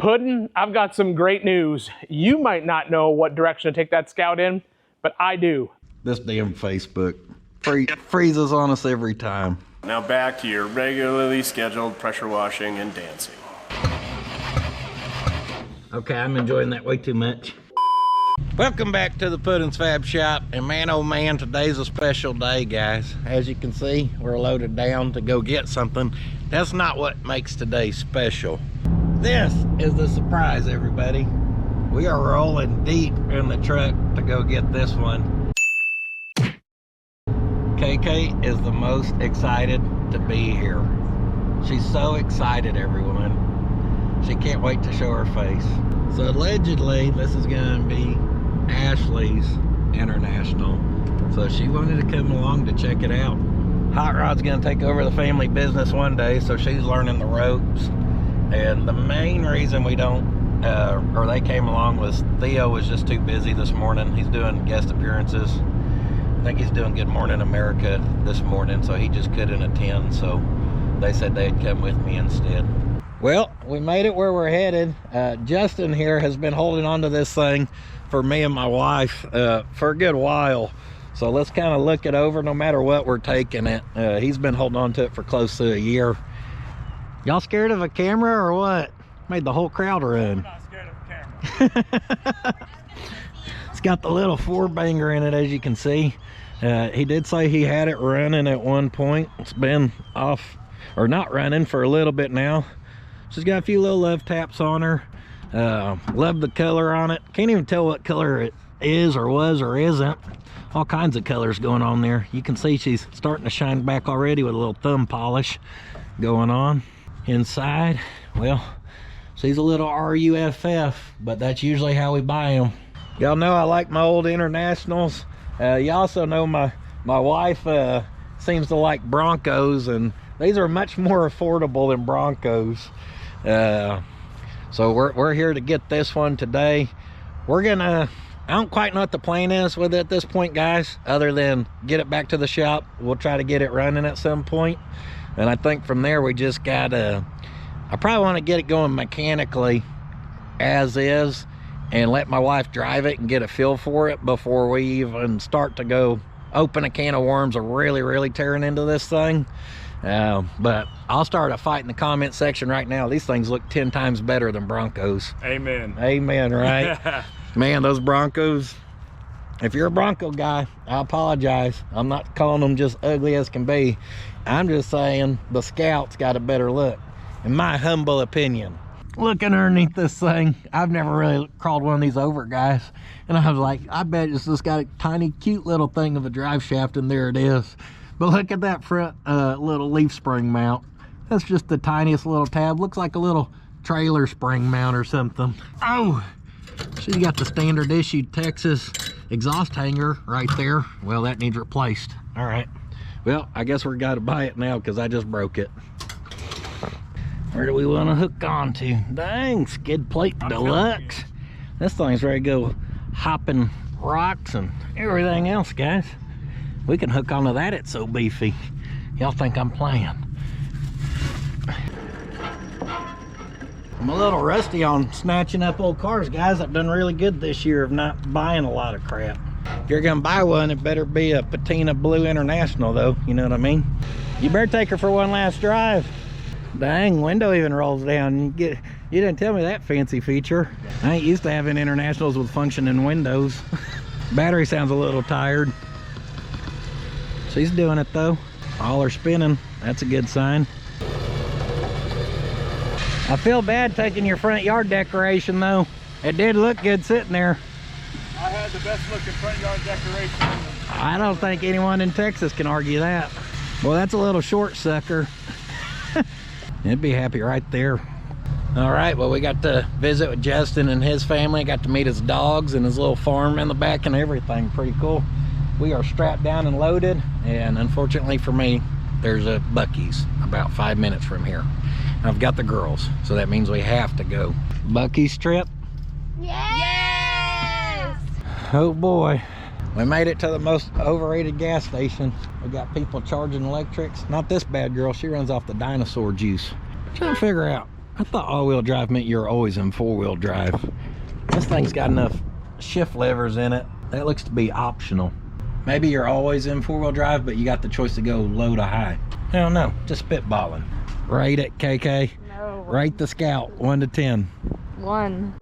Puddin', I've got some great news. You might not know what direction to take that Scout in, but I do. This damn Facebook freezes on us every time. Now back to your regularly scheduled pressure washing and dancing. Okay, I'm enjoying that way too much. Welcome back to the Puddins.fab shop, and man oh man, today's a special day, guys. As you can see, we're loaded down to go get something. That's not what makes today special. This is the surprise, everybody. We are rolling deep in the truck to go get this one. KK is the most excited to be here. She's so excited, everyone. She can't wait to show her face. So allegedly, this is gonna be Ashley's International. So she wanted to come along to check it out. Hot Rod's gonna take over the family business one day, so she's learning the ropes. And the main reason we don't, or they came along, was Theo was just too busy this morning. He's doing guest appearances. I think he's doing Good Morning America this morning, so he just couldn't attend. So they said they'd come with me instead. Well, we made it where we're headed. Justin here has been holding on to this thing for me and my wife for a good while. So let's kind of look it over no matter what we're taking it. He's been holding on to it for close to a year. Y'all scared of a camera or what? Made the whole crowd run. I'm not scared of a camera. It's got the little 4-banger in it, as you can see. He did say he had it running at one point. It's been off, or not running, for a little bit now. She's got a few little love taps on her. Love the color on it. Can't even tell what color it is or was or isn't. All kinds of colors going on there. You can see she's starting to shine back already with a little thumb polish going on. Inside, well, she's a little RUFF, but that's usually how we buy them. Y'all know I like my old Internationals. You also know my wife seems to like Broncos, and these are much more affordable than Broncos. So we're here to get this one today. We're gonna, I don't quite know what the plan is with it at this point, guys, other than get it back to the shop. We'll try to get it running at some point. And I think from there we just gotta, I probably want to get it going mechanically as is and let my wife drive it and get a feel for it before we even start to go open a can of worms of really tearing into this thing. But I'll start a fight in the comment section right now. These things look 10 times better than Broncos. Amen. Amen, right? Man, those Broncos, if you're a Bronco guy, I apologize. I'm not calling them just ugly as can be. I'm just saying the Scout's got a better look, in my humble opinion. Looking underneath this thing, I've never really crawled one of these over, guys. And I was like, I bet it's just got a tiny, cute little thing of a drive shaft, and there it is. But look at that front little leaf spring mount. That's just the tiniest little tab. Looks like a little trailer spring mount or something. Oh, she's got the standard issue Texas exhaust hanger right there. Well, that needs replaced. All right. Well, I guess we're got to buy it now because I just broke it. Where do we want to hook on to? Dang, skid plate deluxe. This thing's ready to go hopping rocks and everything else, guys. We can hook onto that, it's so beefy. Y'all think I'm playing. I'm a little rusty on snatching up old cars, guys. I've done really good this year of not buying a lot of crap. If you're gonna buy one, it better be a patina blue International though, you know what I mean? You better take her for one last drive. Dang, window even rolls down. You didn't tell me that fancy feature. I ain't used to having Internationals with functioning windows. Battery sounds a little tired. She's doing it though. All her spinning, that's a good sign. I feel bad taking your front yard decoration though. It did look good sitting there. I had the best looking front yard decoration. I don't think anyone in Texas can argue that. Well, that's a little short sucker. It'd be happy right there. All right, well, we got to visit with Justin and his family. Got to meet his dogs and his little farm in the back and everything. Pretty cool. We are strapped down and loaded, and unfortunately for me, there's a Buc-ee's about 5 minutes from here. I've got the girls, so that means we have to go. Buc-ee's trip? Yes! Oh boy. We made it to the most overrated gas station. We got people charging electrics. Not this bad girl, she runs off the dinosaur juice. Trying to figure out, I thought all-wheel drive meant you're always in four-wheel drive. This thing's got enough shift levers in it. That looks to be optional. Maybe you're always in four-wheel drive, but you got the choice to go low to high. I don't know, just spitballing. Rate it, KK. No. Rate the Scout, 1 to 10. 1.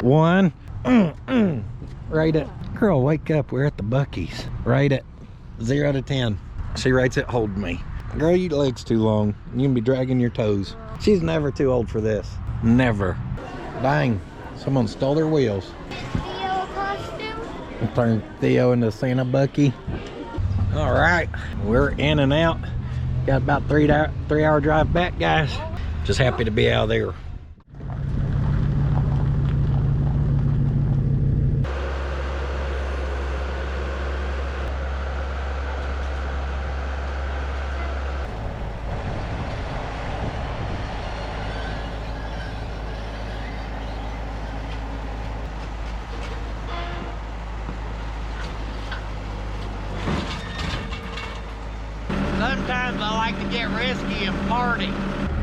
1. Rate it. Girl, wake up, we're at the Buc-ee's. Rate it, 0 to 10. She rates it, hold me. Girl, your leg's too long. You can be dragging your toes. She's never too old for this. Never. Dang, someone stole their wheels. Theo costume? Turned Theo into Santa Bucky. All right, we're in and out. Got about 3-hour drive back, guys. Just happy to be out there. Sometimes I like to get risky and party.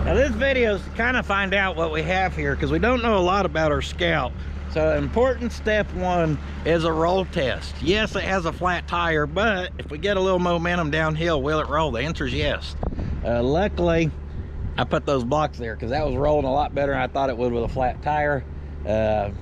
Now this video is to kind of find out what we have here because we don't know a lot about our Scout. So important step 1 is a roll test. Yes, it has a flat tire, but if we get a little momentum downhill, will it roll? The answer is yes. Luckily, I put those blocks there because that was rolling a lot better than I thought it would with a flat tire.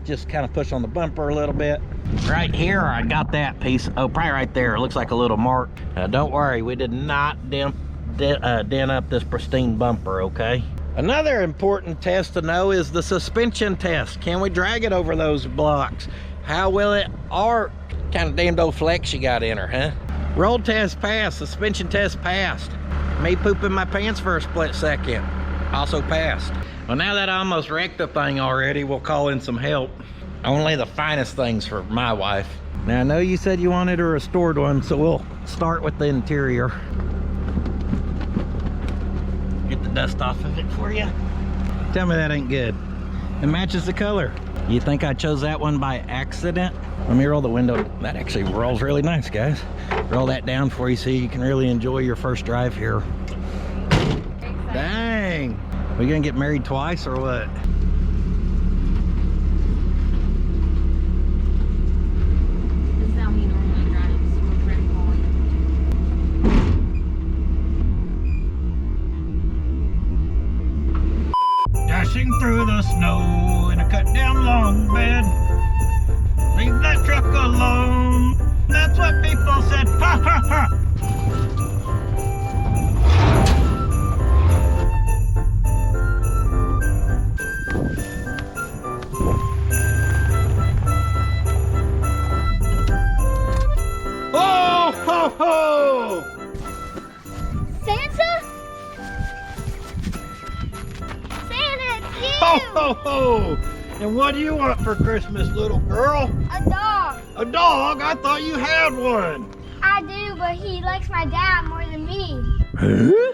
Just kind of push on the bumper a little bit. Right here, I got that piece. Oh, probably right there. It looks like a little mark. Don't worry, we did not dent up this pristine bumper, okay? Another important test to know is the suspension test. Can we drag it over those blocks? How will it arc? Kind of damned old flex you got in her, huh? Roll test passed, suspension test passed. Me pooping my pants for a split second, also passed. Well, now that I almost wrecked the thing already, we'll call in some help. Only the finest things for my wife. Now, I know you said you wanted a restored one, so we'll start with the interior. Get the dust off of it for you. Tell me that ain't good. It matches the color. You think I chose that one by accident? Let me roll the window. That actually rolls really nice, guys. Roll that down for you so you can really enjoy your first drive here. Dang. We gonna get married twice or what? This is how he normally drives. We're pretty calling. Dashing through the snow in a cut down long bed. Leave that truck alone. That's what people said. Ha ha ha. Oh ho ho! Santa? Santa, it's you! Ho ho ho! And what do you want for Christmas, little girl? A dog. A dog? I thought you had one. I do, but he likes my dad more than me. Huh?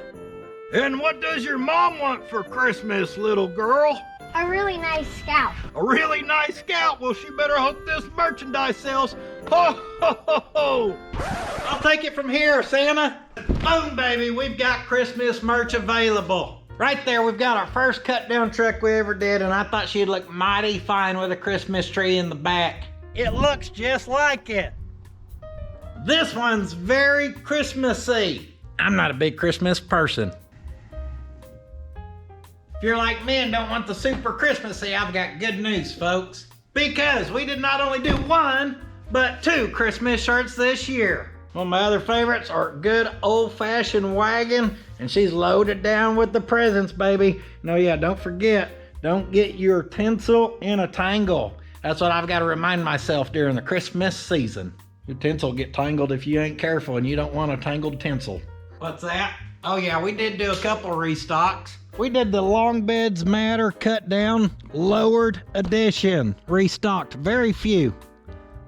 And what does your mom want for Christmas, little girl? A really nice Scout. A really nice Scout. Well, she better hope this merchandise sells. Ho ho ho ho! I'll take it from here, Santa. Boom, baby, we've got Christmas merch available. Right there, we've got our first cut down truck we ever did, and I thought she'd look mighty fine with a Christmas tree in the back. It looks just like it. This one's very Christmassy. I'm not a big Christmas person. If you're like me and don't want the super Christmassy, I've got good news, folks. Because we did not only do 1, but 2 Christmas shirts this year. One of my other favorites are good old-fashioned wagon, and she's loaded down with the presents, baby. No, yeah, don't forget, don't get your tinsel in a tangle. That's what I've got to remind myself during the Christmas season. Your tinsel will get tangled if you ain't careful, and you don't want a tangled tinsel. What's that? Oh yeah, we did do a couple restocks. We did the Long Beds Matter cut down lowered edition. Restocked, very few.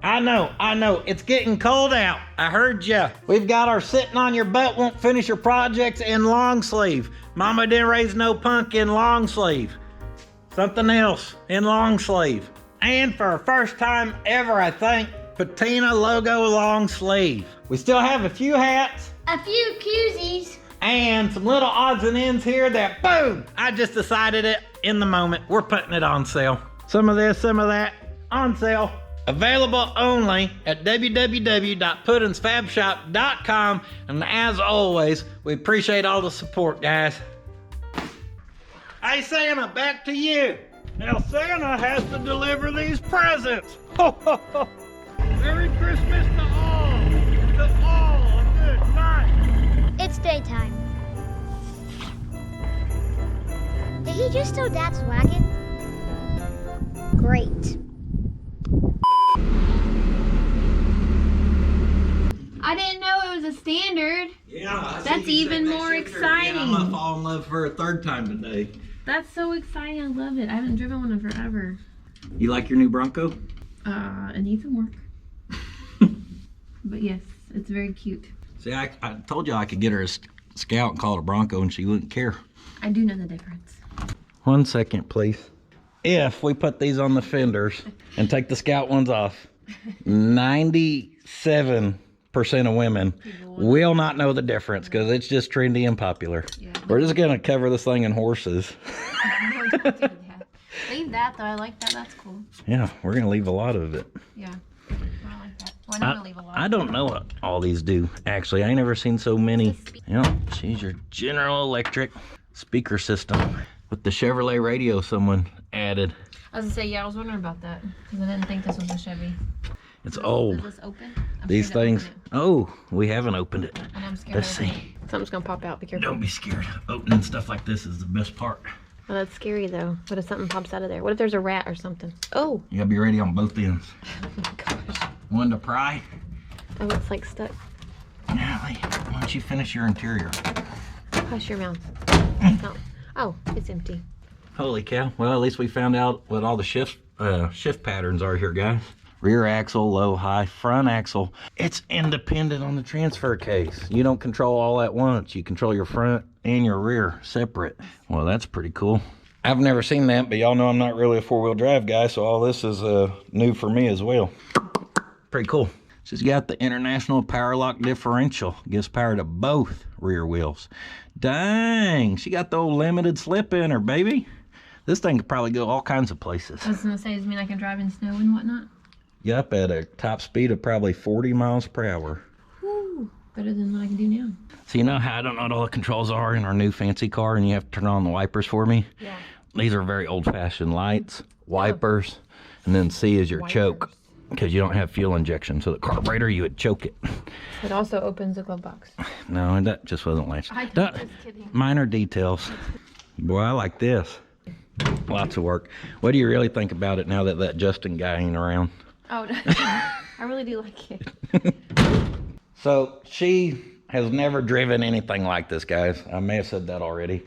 I know, it's getting cold out. I heard ya. We've got our sitting on your butt, won't finish your projects in long sleeve. Mama didn't raise no punk in long sleeve. Something else in long sleeve. And for our first time ever, I think, patina logo long sleeve. We still have a few hats. A few koozies. And some little odds and ends here that, boom, I just decided it in the moment. We're putting it on sale. Some of this, some of that, on sale. Available only at www.puddins.fab.shop. And as always, we appreciate all the support, guys. Hey, Santa, back to you. Now, Santa has to deliver these presents. Ho, ho, ho. Merry Christmas to all. To all, a good night. It's daytime. Did he just steal Dad's wagon? Great. I didn't know it was a standard. Yeah, That's even more exciting. I'm gonna fall in love for a third time today. That's so exciting. I love it. I haven't driven one in forever. You like your new Bronco? It needs some work. But yes, it's very cute. See, I told you I could get her a Scout and call it a Bronco and she wouldn't care. I do know the difference. 1 second, please. If we put these on the fenders and take the Scout ones off, 97% of women will not know the difference because it's just trendy and popular. Yeah. We're just gonna cover this thing in horses. No, don't do that. Leave that though. I like that. That's cool. Yeah, we're gonna leave a lot of it. Yeah, I like that. Why not leave a lot? I don't know what all these do. Actually, I ain't never seen so many. Yeah, she's your General Electric speaker system with the Chevrolet radio someone added. I was gonna say, yeah, I was wondering about that because I didn't think this was a Chevy. It's old. Is this open? These things. Oh, we haven't opened it. And I'm scared. Let's see. Something's gonna pop out. Be careful. Don't be scared. Opening stuff like this is the best part. Well, that's scary though. What if something pops out of there? What if there's a rat or something? Oh. You gotta be ready on both ends. Oh my gosh. One to pry. Oh, it's like stuck. Natalie, why don't you finish your interior? Hush your mouth. Oh. Oh, it's empty. Holy cow. Well, at least we found out what all the shift patterns are here, guys. Rear axle, low, high, front axle. It's independent on the transfer case. You don't control all at once. You control your front and your rear separate. Well, that's pretty cool. I've never seen that, but y'all know I'm not really a four-wheel drive guy, so all this is new for me as well. Pretty cool. She's got the international power lock differential. Gives power to both rear wheels. Dang, she got the old limited slip in her, baby. This thing could probably go all kinds of places. I was gonna say, does it mean I can drive in snow and whatnot? Yep, at a top speed of probably 40 miles per hour. Whew, better than what I can do now. So you know how I don't know what all the controls are in our new fancy car and you have to turn on the wipers for me? Yeah. These are very old-fashioned lights, wipers, and then C is your choke because you don't have fuel injection. So the carburetor, you would choke it. It also opens the glove box. No, that just wasn't lights. I know, just kidding. Minor details. Boy, I like this. Lots of work. What do you really think about it now that that Justin guy ain't around? Oh, no. I really do like it. So she has never driven anything like this, guys. I may have said that already.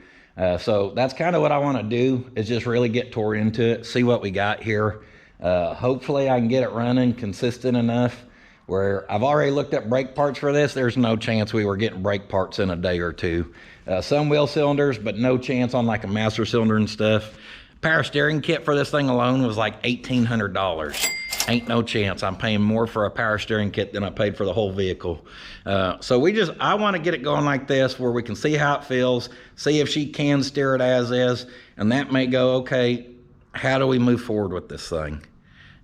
So that's kind of what I want to do is just really get tore into it, see what we got here. Hopefully I can get it running consistent enough where I've already looked at brake parts for this. There's no chance we were getting brake parts in a day or two. Some wheel cylinders, but no chance on like a master cylinder and stuff. Power steering kit for this thing alone was like $1,800. Ain't no chance. I'm paying more for a power steering kit than I paid for the whole vehicle. So I want to get it going like this where we can see how it feels, see if she can steer it as is, and that may go, okay, how do we move forward with this thing?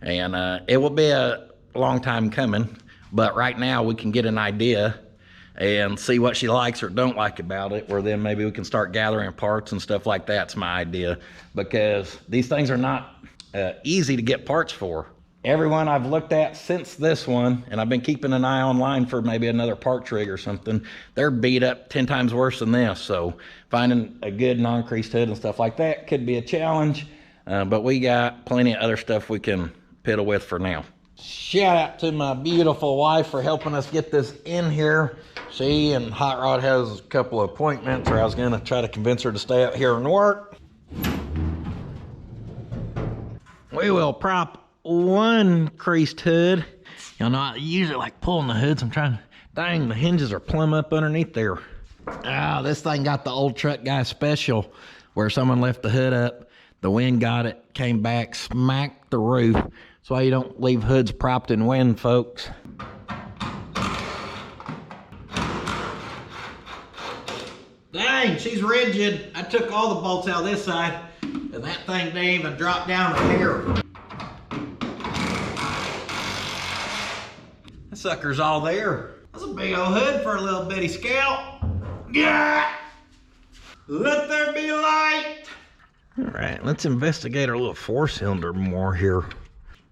And it will be a long time coming, but right now we can get an idea and see what she likes or don't like about it, where then maybe we can start gathering parts and stuff like that's my idea, because these things are not easy to get parts for. Everyone I've looked at since this one, and I've been keeping an eye online for maybe another part rig or something, they're beat up 10 times worse than this. So finding a good non-creased hood and stuff like that could be a challenge, but we got plenty of other stuff we can piddle with for now. Shout out to my beautiful wife for helping us get this in here. She and Hot Rod has a couple of appointments, or I was gonna try to convince her to stay out here and work. We will prop one creased hood. Y'all know I usually like pulling the hoods. I'm trying, dang, the hinges are plumb up underneath there. Ah, this thing got the old truck guy special where someone left the hood up, the wind got it, came back, smacked the roof. That's why you don't leave hoods propped in wind, folks. Dang, she's rigid. I took all the bolts out this side, and that thing didn't even drop down a hair. That sucker's all there. That's a big old hood for a little bitty Scout. Yeah! Let there be light! All right, let's investigate our little four-cylinder more here.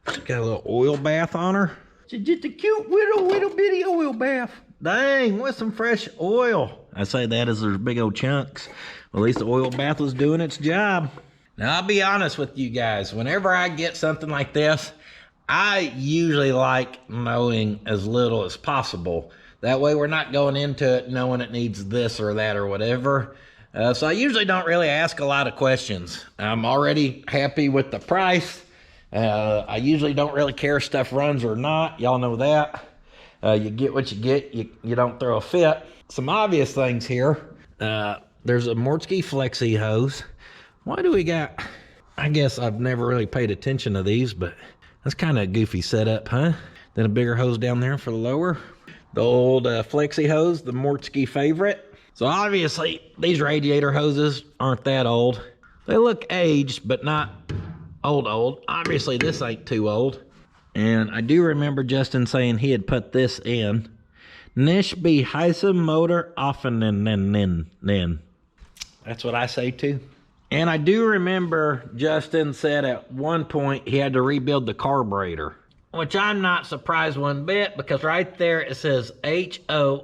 She's got a little oil bath on her. She's just a cute little bitty oil bath. Dang, with some fresh oil. I say that as there's big old chunks. Well, at least the oil bath was doing its job. Now, I'll be honest with you guys. Whenever I get something like this, I usually like knowing as little as possible. That way we're not going into it knowing it needs this or that or whatever. So I usually don't really ask a lot of questions. I'm already happy with the price. I usually don't really care if stuff runs or not. Y'all know that. You get what you get. You don't throw a fit. Some obvious things here. There's a Mortske Flexi hose. Why do we got... I guess I've never really paid attention to these, but that's kind of a goofy setup, huh? Then a bigger hose down there for the lower. The old Flexi hose, the Mortske favorite. So obviously, these radiator hoses aren't that old. They look aged, but not old. Obviously, this ain't too old. And I do remember Justin saying he had put this in. Nicht be heiße Motor offenen. That's what I say too. And I do remember Justin said at one point he had to rebuild the carburetor, which I'm not surprised one bit because right there it says Holley.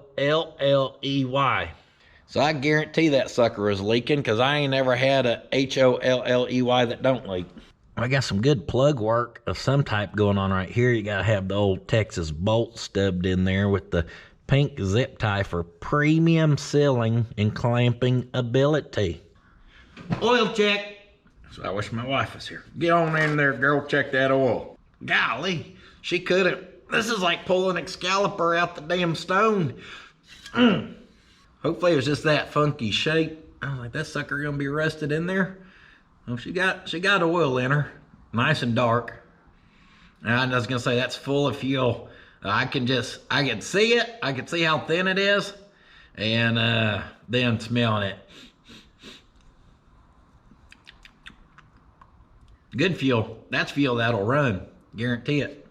So I guarantee that sucker is leaking because I ain't ever had a Holley that don't leak. I got some good plug work of some type going on right here. You gotta have the old Texas bolt stubbed in there with the pink zip tie for premium sealing and clamping ability. Oil check. So I wish my wife was here. Get on in there, girl, check that oil. Golly, she couldn't. This is like pulling Excalibur out the damn stone. Hopefully it was just that funky shape. I was like, that sucker gonna be rusted in there. Well, she got oil in her, nice and dark. And I was gonna say that's full of fuel. I can see it. I can see how thin it is, and then smelling it. Good fuel. That's fuel that'll run. Guarantee it.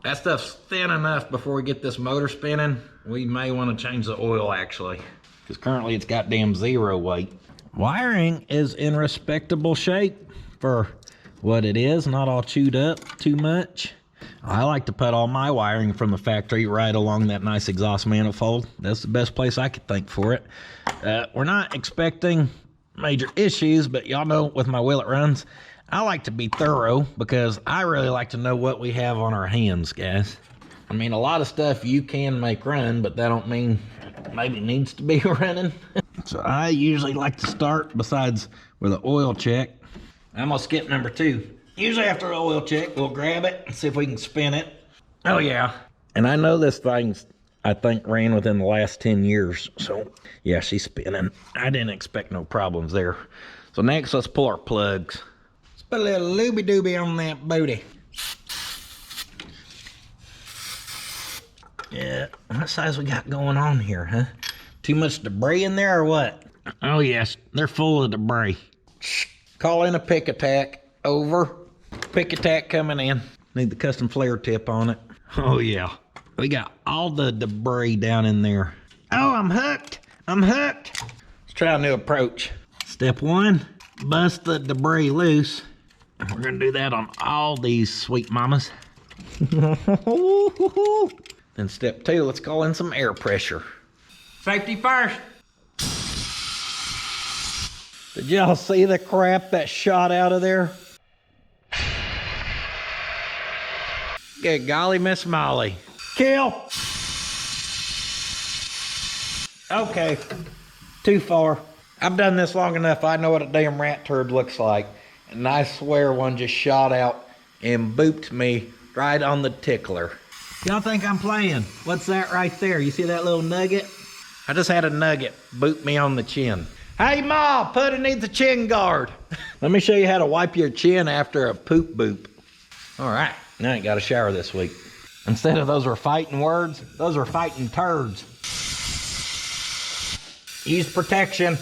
That stuff's thin enough before we get this motor spinning. We may want to change the oil actually, because currently it's got damn 0 weight. Wiring is in respectable shape for what it is. Not all chewed up too much. I like to put all my wiring from the factory right along that nice exhaust manifold. That's the best place I could think for it. We're not expecting major issues, but y'all know with my Will It Runs, I like to be thorough because I really like to know what we have on our hands, guys. I mean, a lot of stuff you can make run, but that don't mean maybe it needs to be running. So I usually like to start, besides with an oil check. I'm gonna skip number 2. Usually after an oil check, we'll grab it and see if we can spin it. Oh yeah. And I know this thing's, I think, ran within the last 10 years. So yeah, she's spinning. I didn't expect no problems there. So next, let's pull our plugs. Let's put a little looby-dooby on that booty. Yeah, what size we got going on here, huh? Too much debris in there or what? Oh yes, they're full of debris. Call in a pick attack. Over. Pick attack coming in. Need the custom flare tip on it. Oh yeah, we got all the debris down in there. Oh, I'm hooked. Let's try a new approach. Step 1, bust the debris loose. We're gonna do that on all these sweet mamas. Then step 2, let's call in some air pressure. Safety first. Did y'all see the crap that shot out of there? Good golly, Miss Molly. Kill. Okay, too far. I've done this long enough. I know what a damn rat turd looks like. And I swear one just shot out and booped me right on the tickler. Y'all think I'm playing? What's that right there? You see that little nugget? I just had a nugget boop me on the chin. Hey Ma, put it needs a chin guard. Let me show you how to wipe your chin after a poop boop. All right, now I ain't got a shower this week. Instead of those were fighting words, those are fighting turds. Use protection.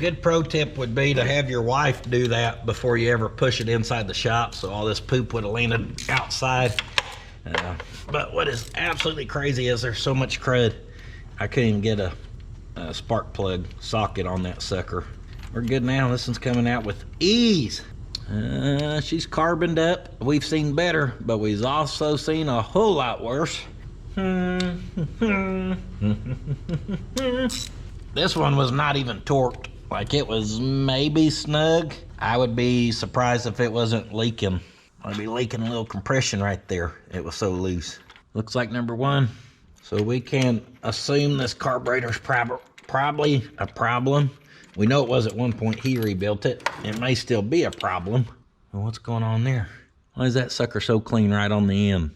good pro tip would be to have your wife do that before you ever push it inside the shop, so all this poop would have landed outside. But what is absolutely crazy is there's so much crud. I couldn't even get a spark plug socket on that sucker. We're good now. This one's coming out with ease. She's carboned up. We've seen better, but we've also seen a whole lot worse. This one was not even torqued. Like, it was maybe snug. I would be surprised if it wasn't leaking. I'd be leaking a little compression right there. It was so loose. Looks like number one. So we can assume this carburetor's probably a problem. We know it was at one point. He rebuilt it. It may still be a problem. Well, what's going on there? Why is that sucker so clean right on the end?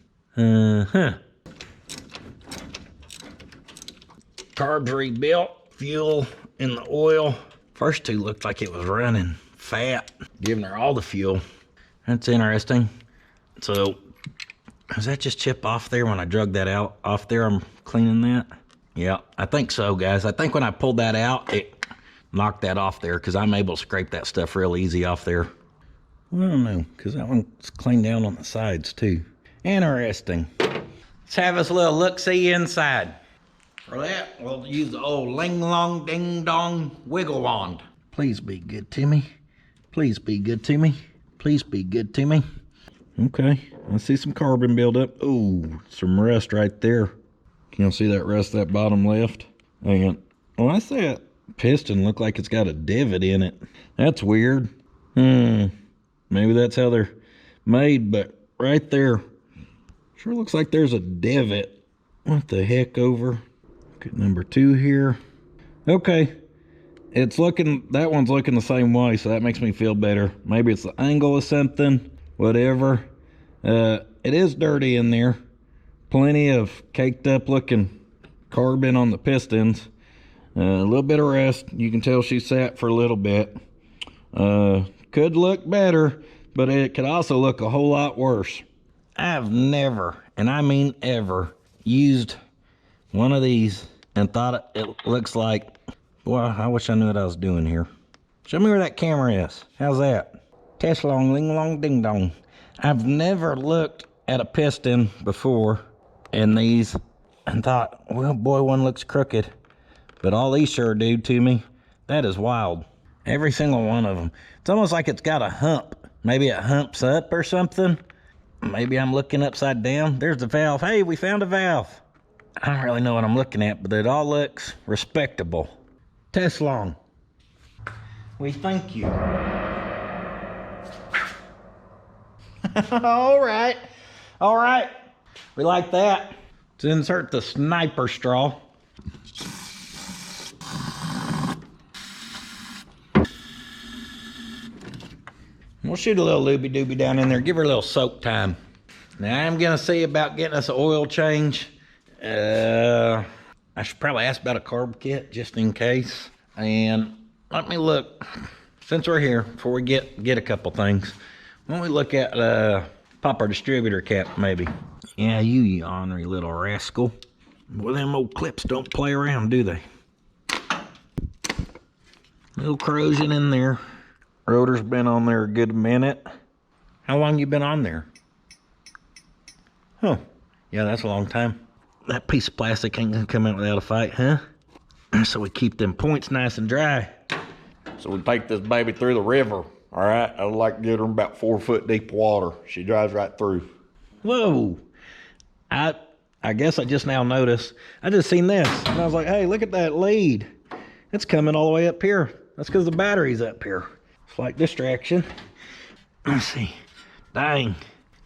Carbs rebuilt. Fuel in the oil. First two looked like it was running fat, giving her all the fuel. That's interesting. So, does that just chip off there when I drug that out? Off there, I'm cleaning that? Yeah, I think so, guys. I think when I pulled that out, it knocked that off there, because I'm able to scrape that stuff real easy off there. Well, I don't know, because that one's cleaned down on the sides, too. Interesting. Let's have us a little look-see inside. For that, we'll use the old ling-long ding-dong wiggle wand. Please be good to me. Please be good to me. Please be good to me. Okay, I see some carbon buildup. Ooh, some rust right there. Can you see that rust, that bottom left? And, oh, I see that piston look like it's got a divot in it. That's weird. Maybe that's how they're made, but right there, sure looks like there's a divot. What the heck over? Look at number two here. Okay, it's looking, that one's looking the same way, so that makes me feel better. Maybe it's the angle of something, whatever. It is dirty in there. Plenty of caked up looking carbon on the pistons. A little bit of rust. You can tell she sat for a little bit. Could look better, but it could also look a whole lot worse. I've never, and I mean ever, used one of these and thought it looks like, boy, I wish I knew what I was doing here. Show me where that camera is. How's that? Test long, ling long, ding dong. I've never looked at a piston before in these and thought, well, boy, one looks crooked. But all these sure do to me. That is wild. Every single one of them. It's almost like it's got a hump. Maybe it humps up or something. Maybe I'm looking upside down. There's the valve. Hey, we found a valve. I don't really know what I'm looking at, but it all looks respectable. Test long. We thank you. All right. All right. We like that. Let's insert the sniper straw. We'll shoot a little looby-dooby down in there. Give her a little soak time. Now, I'm going to see about getting us an oil change. I should probably ask about a carb kit just in case. And let me look, since we're here, before we get a couple things, why don't we look at pop our distributor cap maybe. Yeah, you ornery little rascal. Well, them old clips don't play around, do they? Little corrosion in there. Rotor's been on there a good minute. How long you been on there? Huh. Yeah, that's a long time. That piece of plastic ain't gonna come out without a fight, huh? So we keep them points nice and dry. So we take this baby through the river, all right? I'd like to get her in about 4 foot deep water. She drives right through. Whoa. I guess I just now noticed. I just seen this, and I was like, hey, look at that lead. It's coming all the way up here. That's because the battery's up here. Slight distraction. Let's see. Dang.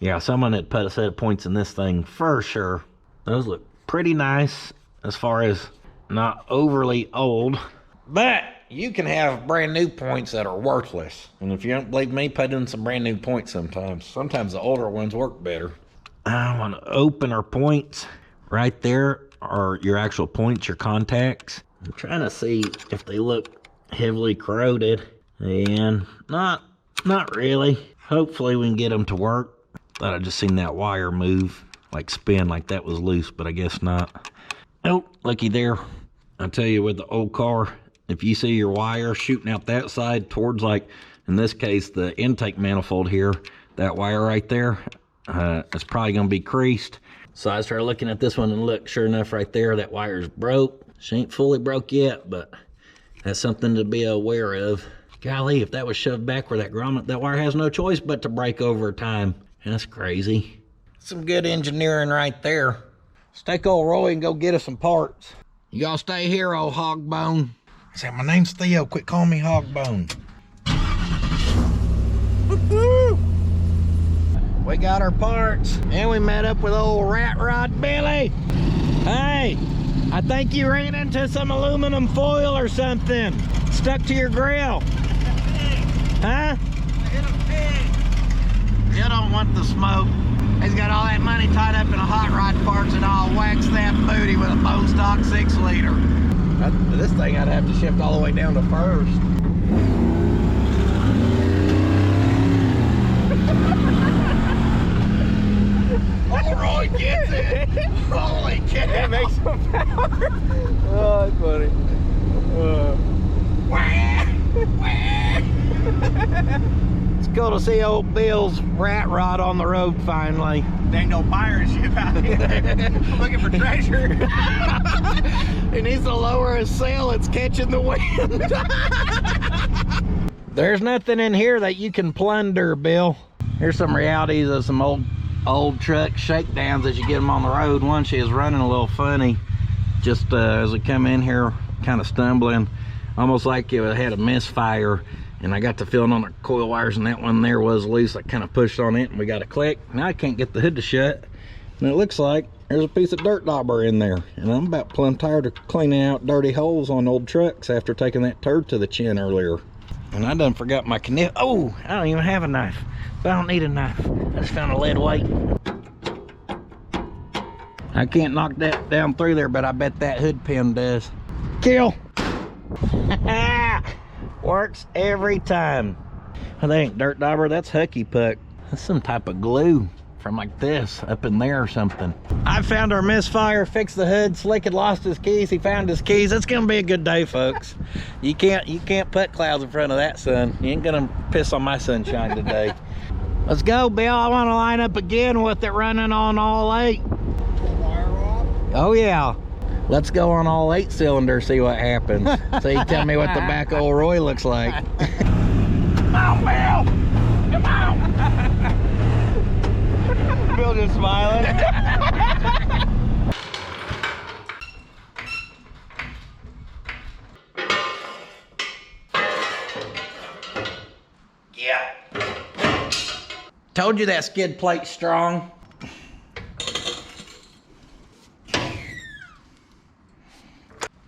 Yeah, someone had put a set of points in this thing for sure. Those look pretty nice as far as not overly old. But you can have brand new points that are worthless. And if you don't believe me, put in some brand new points sometimes. Sometimes the older ones work better. I want to open our points. Right there are your actual points, your contacts. I'm trying to see if they look heavily corroded. And not really. Hopefully we can get them to work. Thought I just seen that wire move, like spin, like that was loose, but I guess not. Oh, looky there. I tell you, with the old car if you see your wire shooting out that side towards, like in this case, the intake manifold here, that wire right there, it's probably gonna be creased. So I started looking at this one and look, sure enough right there, that wire's broke. She ain't fully broke yet, but that's something to be aware of. Golly, if that was shoved back where that grommet, that wire has no choice but to break over time. That's crazy. Some good engineering right there. Let's take old Roy and go get us some parts. You all stay here, old Hogbone. Say, my name's Theo, quit calling me Hogbone. We got our parts, and we met up with old Rat Rod Billy. Hey, I think you ran into some aluminum foil or something. Stuck to your grill. Huh? You don't want the smoke. He's got all that money tied up in a hot rod parts, and I'll wax that booty with a bone stock 6-liter. This thing I'd have to shift all the way down to first. Oh, Roy gets it! Holy cow! It makes some power. Oh, that's funny. It's cool to see old Bill's rat rod on the road finally. There ain't no fire ship out here. Looking for treasure. He needs to lower his sail, it's catching the wind. There's nothing in here that you can plunder, Bill. Here's some realities of some old truck shakedowns as you get them on the road. One, she was running a little funny just as we come in here, kind of stumbling, almost like it had a misfire, and I got to feeling on the coil wires, and that one there was loose. I kind of pushed on it and we got a click. Now I can't get the hood to shut, and it looks like there's a piece of dirt dauber in there, and I'm about plumb tired of cleaning out dirty holes on old trucks after taking that turd to the chin earlier. And I done forgot my knife. Oh, I don't even have a knife, but I don't need a knife. I just found a lead weight. I can't knock that down through there, but I bet that hood pin does. Kill. Works every time. Well, that ain't dirt dauber, that's Hucky Puck. That's some type of glue from like this up in there or something. I found our misfire, fixed the hood. Slick had lost his keys, he found his keys. It's gonna be a good day, folks. You can't put clouds in front of that sun. You ain't gonna piss on my sunshine today. Let's go, Bill. I want to line up again with it running on all 8. Oh yeah. Let's go on all 8 cylinders, see what happens. So you tell me what the back of old Roy looks like. Come on, Bill! Come on! Bill just smiling. Yeah. Told you that skid plate's strong.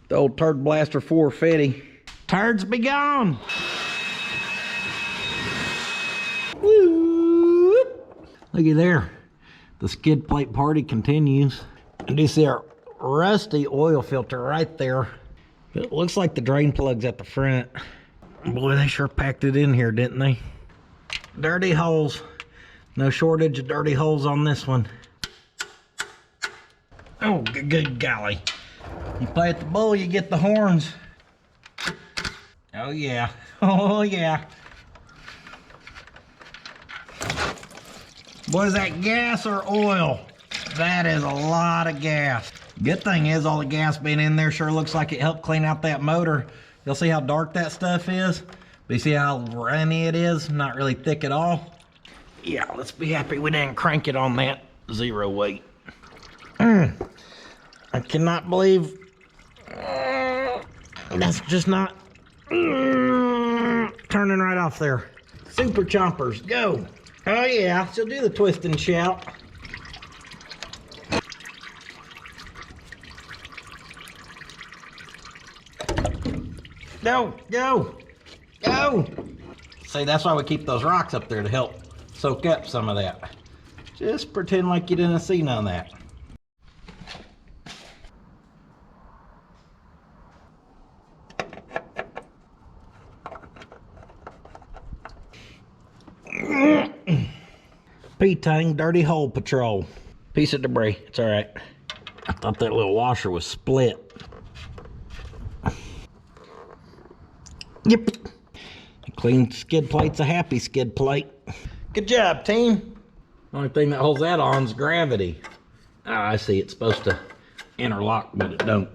The old Turd Blaster 450. Turds be gone. Woo! Looky there. The skid plate party continues. And you see our rusty oil filter right there. It looks like the drain plug's at the front. Boy, they sure packed it in here, didn't they? Dirty holes. No shortage of dirty holes on this one. Oh, good golly. You play at the bull, you get the horns. Oh yeah, oh yeah. What is that, gas or oil? That is a lot of gas. Good thing is all the gas being in there sure looks like it helped clean out that motor. You'll see how dark that stuff is. But you see how runny it is? Not really thick at all. Yeah, let's be happy we didn't crank it on that 0 weight. I cannot believe that's just not turning right off there. Super chompers, go. Oh yeah, she'll do the twist and shout. Go, go, go. See, that's why we keep those rocks up there, to help soak up some of that. Just pretend like you didn't see none of that. P-Tang Dirty Hole Patrol. Piece of debris, it's all right. I thought that little washer was split. Yep. A clean skid plate's a happy skid plate. Good job, team. Only thing that holds that on is gravity. Oh, I see. It's supposed to interlock, but it don't.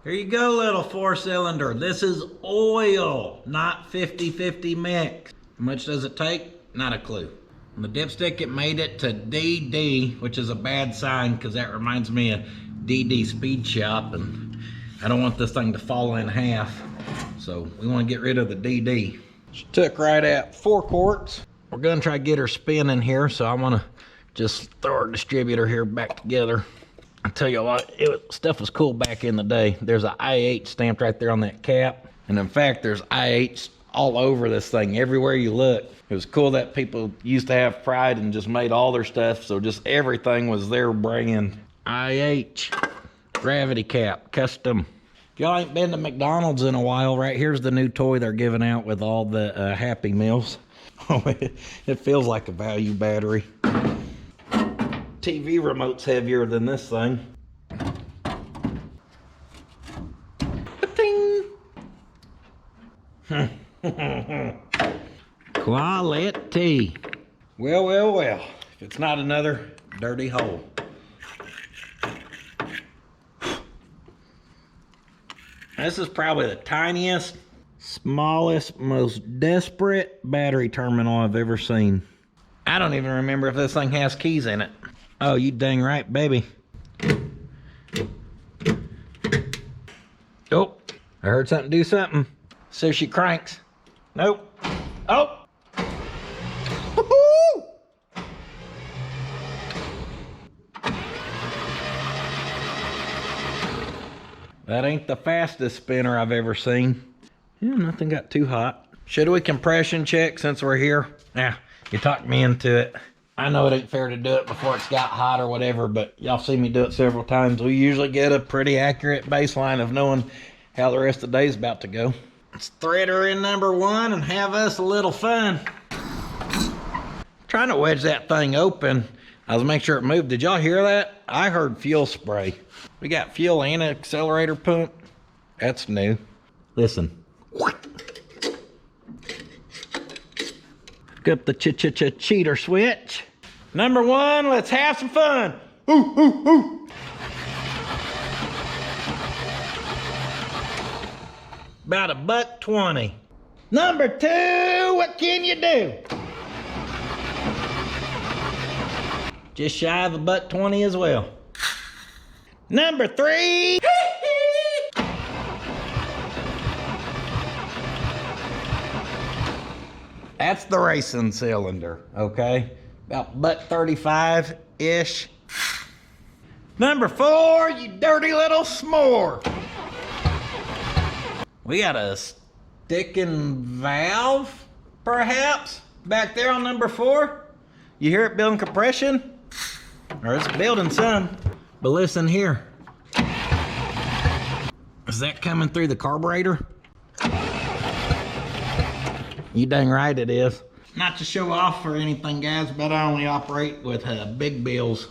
Here you go, little 4-cylinder. This is oil, not 50-50 mix. How much does it take? Not a clue. On the dipstick, it made it to DD, which is a bad sign because that reminds me of DD Speed Shop, and I don't want this thing to fall in half. So we want to get rid of the DD. She took right at 4 quarts. We're gonna try to get her spinning here, so I wanna just throw our distributor here back together. I tell you what, stuff was cool back in the day. There's an IH stamped right there on that cap. And in fact, there's IH all over this thing, everywhere you look. It was cool that people used to have pride and just made all their stuff, so just everything was their brand. IH, gravity cap, custom. If y'all ain't been to McDonald's in a while, right here's the new toy they're giving out with all the Happy Meals. Oh, it feels like a value battery. TV remote's heavier than this thing. Quality. Well, well, well. If it's not another dirty hole. This is probably the tiniest, smallest, most desperate battery terminal I've ever seen. I don't even remember if this thing has keys in it. Oh, you dang right, baby. Oh, I heard something do something. So she cranks. Nope. Oh! Woo-hoo! That ain't the fastest spinner I've ever seen. Yeah, nothing got too hot. Should we compression check since we're here? Yeah, you talked me into it. I know it ain't fair to do it before it's got hot or whatever, but y'all see me do it several times. We usually get a pretty accurate baseline of knowing how the rest of the day's about to go. Let's thread her in number 1 and have us a little fun. Trying to wedge that thing open. I was making sure it moved. Did y'all hear that? I heard fuel spray. We got fuel and an accelerator pump. That's new. Listen. Hook up the cheater switch. Number 1, let's have some fun. Ooh, ooh, ooh. About $1.20. Number 2, what can you do? Just shy of $1.20 as well. Number 3. That's the racing cylinder, okay? About $1.35-ish. Number 4, you dirty little s'more. We got a sticking valve, perhaps, back there on number 4. You hear it building compression? Or it's building some. But listen here. Is that coming through the carburetor? You dang right it is. Not to show off or anything, guys, but I only operate with big bills.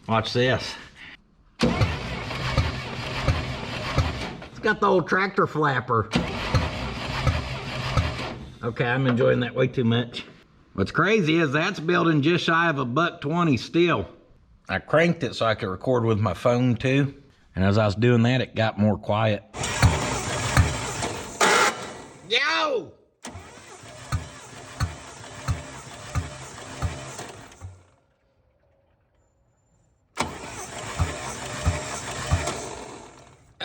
Watch this. It's got the old tractor flapper. Okay, I'm enjoying that way too much. What's crazy is that's building just shy of $1.20 still. I cranked it so I could record with my phone too. And as I was doing that, it got more quiet. Yo!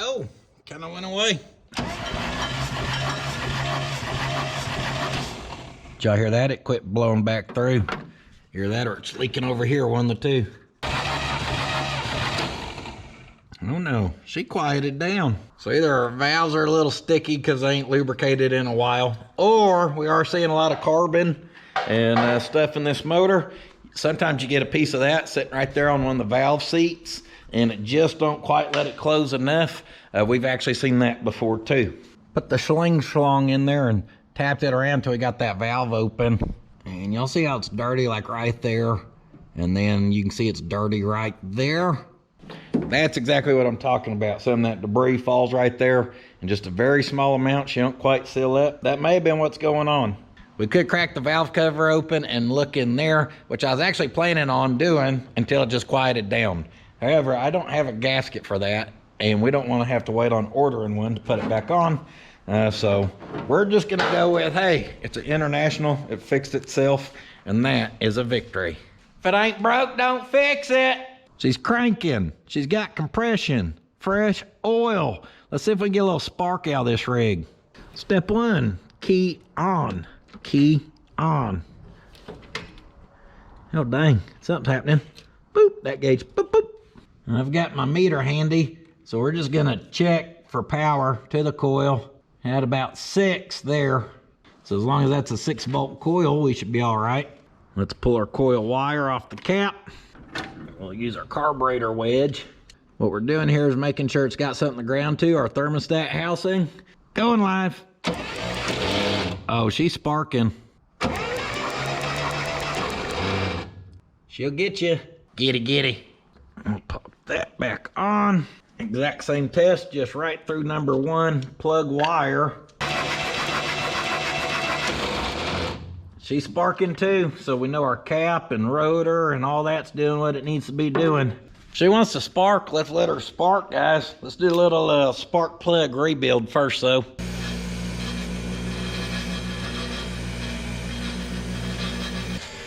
Oh, kind of went away. Did y'all hear that? It quit blowing back through. Hear that, or it's leaking over here, one of the two. Oh no, she quieted down. So either our valves are a little sticky because they ain't lubricated in a while, or we are seeing a lot of carbon and stuff in this motor. Sometimes you get a piece of that sitting right there on one of the valve seats and it just don't quite let it close enough. We've actually seen that before too. Put the schlong in there and tapped it around until we got that valve open. And you'll see how it's dirty like right there. And then you can see it's dirty right there. That's exactly what I'm talking about. Some of that debris falls right there in just a very small amount. She don't quite seal up. That may have been what's going on. We could crack the valve cover open and look in there, which I was actually planning on doing until it just quieted down. However, I don't have a gasket for that, and we don't want to have to wait on ordering one to put it back on. So we're just going to go with, hey, it's an International. It fixed itself, and that is a victory. If it ain't broke, don't fix it. She's cranking. She's got compression, fresh oil. Let's see if we can get a little spark out of this rig. Step 1, key on. Key on. Oh dang, something's happening. Boop, that gauge, boop, boop. And I've got my meter handy, so we're just gonna check for power to the coil. At about 6 there. So as long as that's a 6-volt coil, we should be all right. Let's pull our coil wire off the cap. We'll use our carburetor wedge. What we're doing here is making sure it's got something to ground to, our thermostat housing. Going live. Oh, she's sparking. She'll get you. Get it. I'll pop that back on. Exact same test, just right through number 1 plug wire. She's sparking too, so we know our cap and rotor and all that's doing what it needs to be doing. She wants to spark, let's let her spark, guys. Let's do a little spark plug rebuild first though.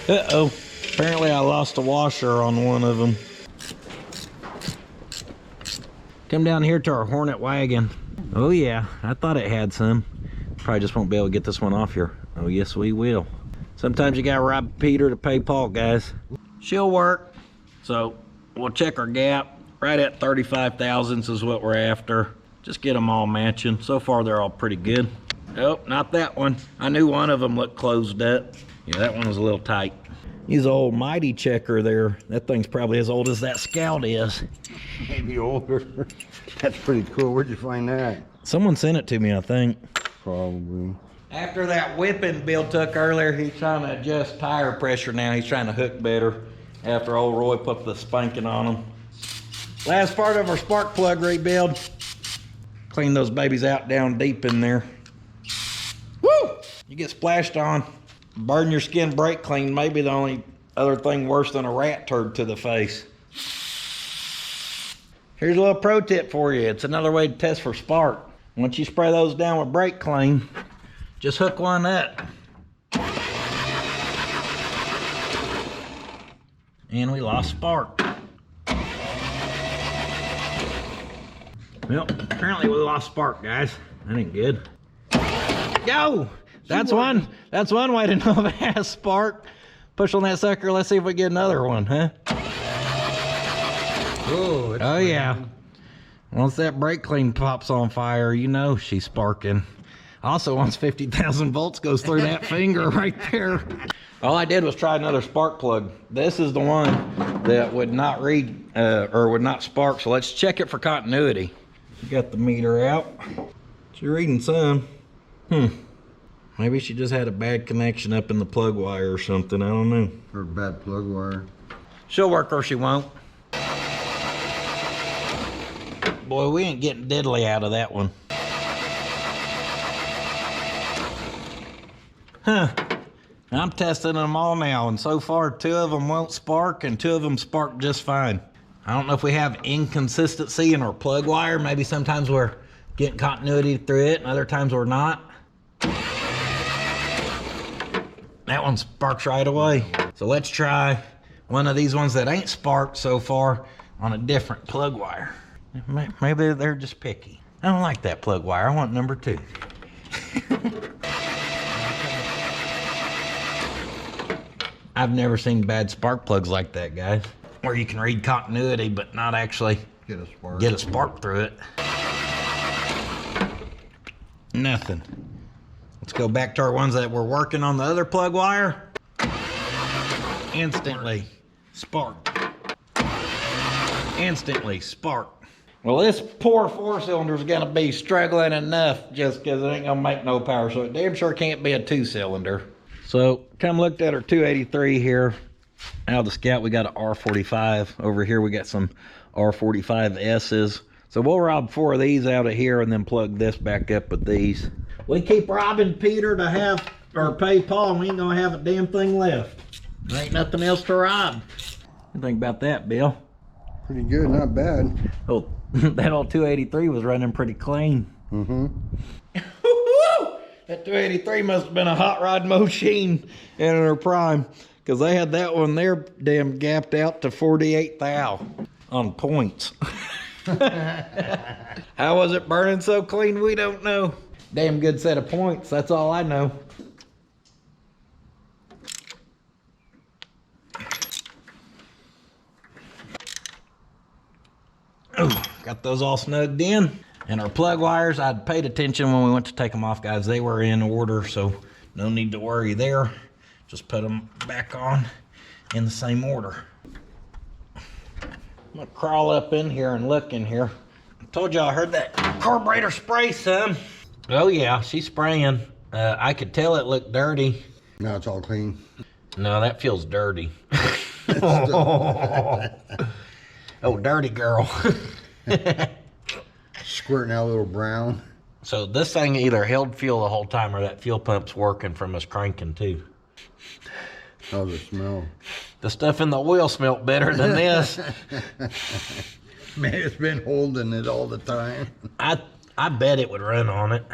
Uh-oh, apparently I lost a washer on one of them. Come down here to our Hornet wagon. Oh yeah, I thought it had some. Probably just won't be able to get this one off here. Oh yes, we will. Sometimes you gotta rob Peter to pay Paul, guys. She'll work. So we'll check our gap. Right at 35 thousandths is what we're after. Just get them all matching. So far they're all pretty good. Oh, not that one. I knew one of them looked closed up. Yeah, that one was a little tight. Use an old Mighty checker there. That thing's probably as old as that Scout is. Maybe older. That's pretty cool. Where'd you find that? Someone sent it to me, I think. Probably. After that whipping Bill took earlier, he's trying to adjust tire pressure now. He's trying to hook better after old Roy put the spanking on him. Last part of our spark plug rebuild. Clean those babies out down deep in there. Woo! You get splashed on. Burn your skin brake clean, maybe the only other thing worse than a rat turd to the face. Here's a little pro tip for you. It's another way to test for spark. Once you spray those down with brake clean, just hook one up. And we lost spark. Well, apparently we lost spark, guys. That ain't good. Go! That's one way to know if it has spark. Push on that sucker. Let's see if we get another one, huh? Oh yeah. Once that brake clean pops on fire, you know she's sparking. Also, once 50,000 volts goes through that finger right there. All I did was try another spark plug. This is the one that would not read or would not spark. So let's check it for continuity. Got the meter out. She's reading some. Maybe she just had a bad connection up in the plug wire or something. I don't know. Or bad plug wire. She'll work or she won't. Boy, we ain't getting diddly out of that one. I'm testing them all now, and so far 2 of them won't spark and 2 of them spark just fine. I don't know if we have inconsistency in our plug wire. Maybe sometimes we're getting continuity through it and other times we're not. That one sparks right away. So let's try one of these ones that ain't sparked so far on a different plug wire. Maybe they're just picky. I don't like that plug wire. I want number 2. I've never seen bad spark plugs like that, guys. Where you can read continuity but not actually get a spark through it. Nothing. Let's go back to our ones that were working on the other plug wire. Instantly spark. Instantly spark. Well, this poor 4-cylinder is gonna be struggling enough just because it ain't gonna make no power, so it damn sure can't be a 2-cylinder. So come looked at our 283 here. Out of the Scout we got an R45. Over here we got some R45Ss. So we'll rob 4 of these out of here and then plug this back up with these. We keep robbing Peter to have, or pay Paul, and we ain't gonna have a damn thing left. There ain't nothing else to rob. What do you think about that, Bill? Pretty good, not bad. Oh, that old 283 was running pretty clean. Mm-hmm. That 283 must have been a hot rod machine in her prime, because they had that one there damn gapped out to 48 thou on points. How was it burning so clean? We don't know. Damn good set of points, that's all I know. Oh, got those all snugged in. And our plug wires, I'd paid attention when we went to take them off, guys. They were in order, so no need to worry there. Just put them back on in the same order. I'm gonna crawl up in here and look in here. I told you I heard that carburetor spray some. Oh yeah, she's spraying. I could tell it looked dirty. Now it's all clean. No, that feels dirty. Oh, dirty girl. Squirting out a little brown. So this thing either held fuel the whole time or that fuel pump's working from us cranking too. Oh, the smell. The stuff in the oil smelt better than this. Man, it's been holding it all the time. I bet it would run on it.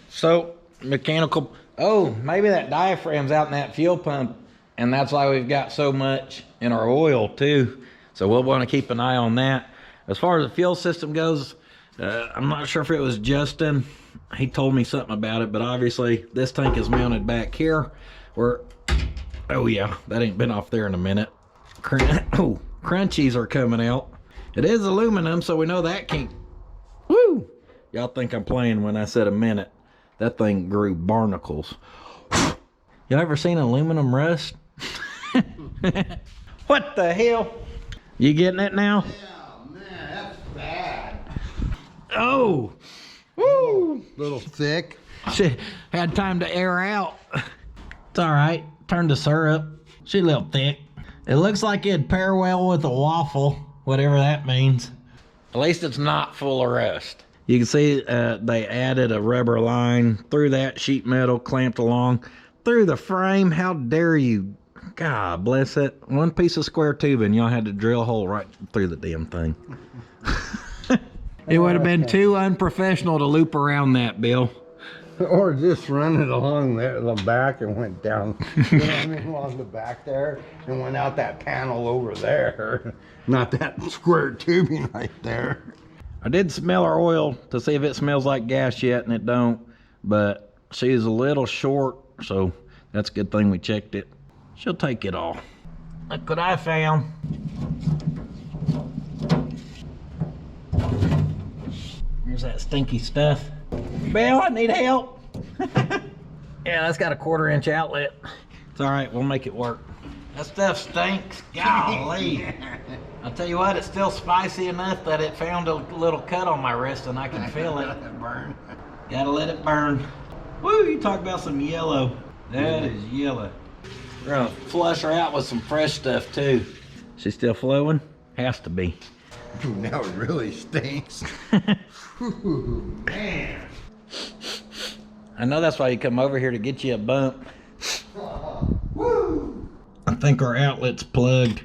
So, mechanical, oh, maybe that diaphragm's out in that fuel pump, and that's why we've got so much in our oil too. So we'll want to keep an eye on that. As far as the fuel system goes, I'm not sure if it was Justin. He told me something about it, but obviously this tank is mounted back here where, oh yeah, that ain't been off there in a minute. Oh, crunchies are coming out. It is aluminum, so we know that can't, woo! Y'all think I'm playing when I said a minute. That thing grew barnacles. Y'all ever seen aluminum rust? What the hell? You getting it now? Yeah, man, that's bad. Oh, woo! Little thick. She had time to air out. It's all right. Turn to syrup. She's a little thick. It looks like it'd pair well with a waffle, whatever that means. At least it's not full of rust. You can see they added a rubber line through that sheet metal, clamped along through the frame. How dare you? God bless it. One piece of square tubing, y'all had to drill a hole right through the damn thing. It would have been too unprofessional to loop around that, Bill. Or just run it along there, the back and went down, you know what I mean, along the back there and went out that panel over there. Not that square tubing right there. I did smell her oil to see if it smells like gas yet, and it don't, but she's a little short, so that's a good thing we checked it. She'll take it all. Look what I found. Here's that stinky stuff. Bill, I need help. Yeah, that's got a 1/4-inch outlet. It's all right, we'll make it work. That stuff stinks. Golly. I'll tell you what, it's still spicy enough that it found a little cut on my wrist and I can feel it. Burn. Gotta let it burn. Woo, you talk about some yellow. That is yellow. We're gonna flush her out with some fresh stuff too. She's still flowing? Has to be. Now it really stinks. Ooh, man. I know that's why you come over here to get you a bump. Woo! I think our outlet's plugged.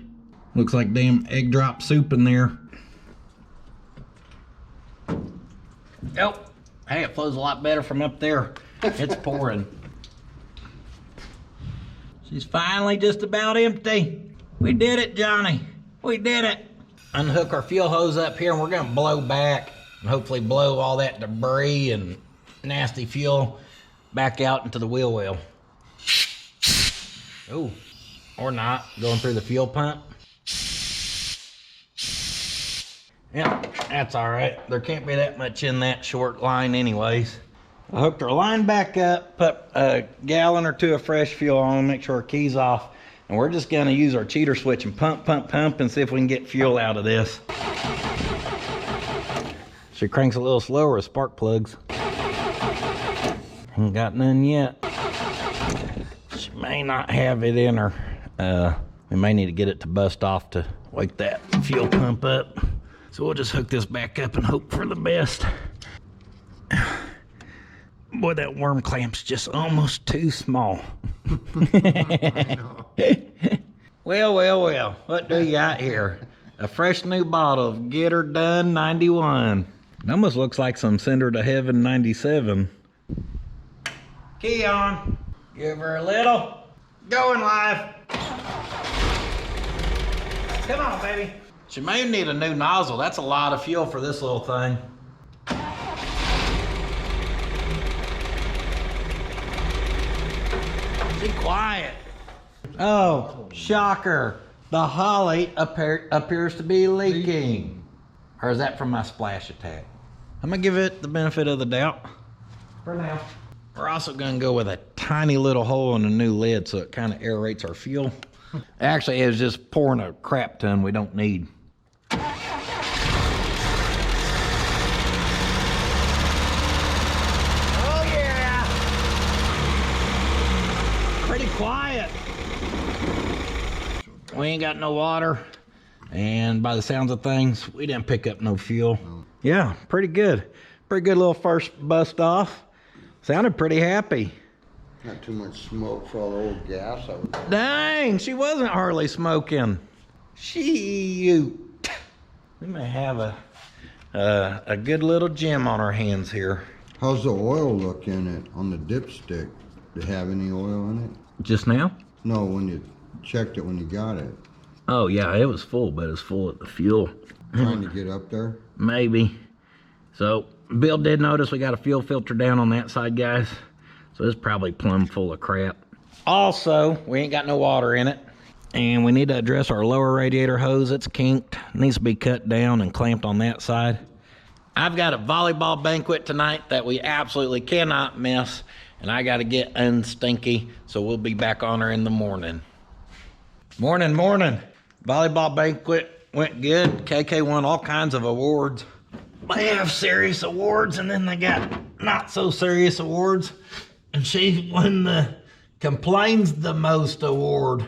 Looks like damn egg drop soup in there. Oh, hey, it flows a lot better from up there. It's pouring. She's finally just about empty. We did it, Johnny. We did it. Unhook our fuel hose up here and we're gonna blow back and hopefully blow all that debris and nasty fuel back out into the wheel well. Oh, or not, going through the fuel pump. Yep, that's all right. There can't be that much in that short line anyways. I hooked our line back up, put a gallon or two of fresh fuel on, make sure our key's off, and we're just gonna use our cheater switch and pump, and see if we can get fuel out of this. She cranks a little slower with spark plugs. Ain't got none yet. She may not have it in her. We may need to get it to bust off to wake that fuel pump up. So we'll just hook this back up and hope for the best. Boy, that worm clamp's just almost too small. Well, what do you got here? A fresh new bottle of Get Her Done 91. It almost looks like some Send Her to Heaven 97. Key on. Give her a little. Going live. Come on, baby. She may need a new nozzle. That's a lot of fuel for this little thing. Be quiet. Oh, shocker. The holly appears to be leaking. Or is that from my splash attack? I'm gonna give it the benefit of the doubt for now. We're also gonna go with a tiny little hole in the new lid so it kind of aerates our fuel. Actually, it was just pouring a crap ton we don't need. Oh yeah! Pretty quiet. We ain't got no water, and by the sounds of things, we didn't pick up no fuel. Yeah, pretty good. Pretty good little first bust off. Sounded pretty happy. Not too much smoke for all the old gas. Dang, she wasn't hardly smoking. Shoot. We may have a good little gem on our hands here. How's the oil look in it on the dipstick? Did it have any oil in it? Just now? No, when you checked it when you got it. Oh yeah, it was full, but it's full of the fuel. Trying to get up there? Maybe. So Bill did notice we got a fuel filter down on that side, guys. So it's probably plumb full of crap. Also, we ain't got no water in it. And we need to address our lower radiator hose. It's kinked. It needs to be cut down and clamped on that side. I've got a volleyball banquet tonight that we absolutely cannot miss. And I got to get unstinky. So we'll be back on her in the morning. Morning. Volleyball banquet went good. KK won all kinds of awards. They have serious awards, and then they got not so serious awards. And she won the complains the most award.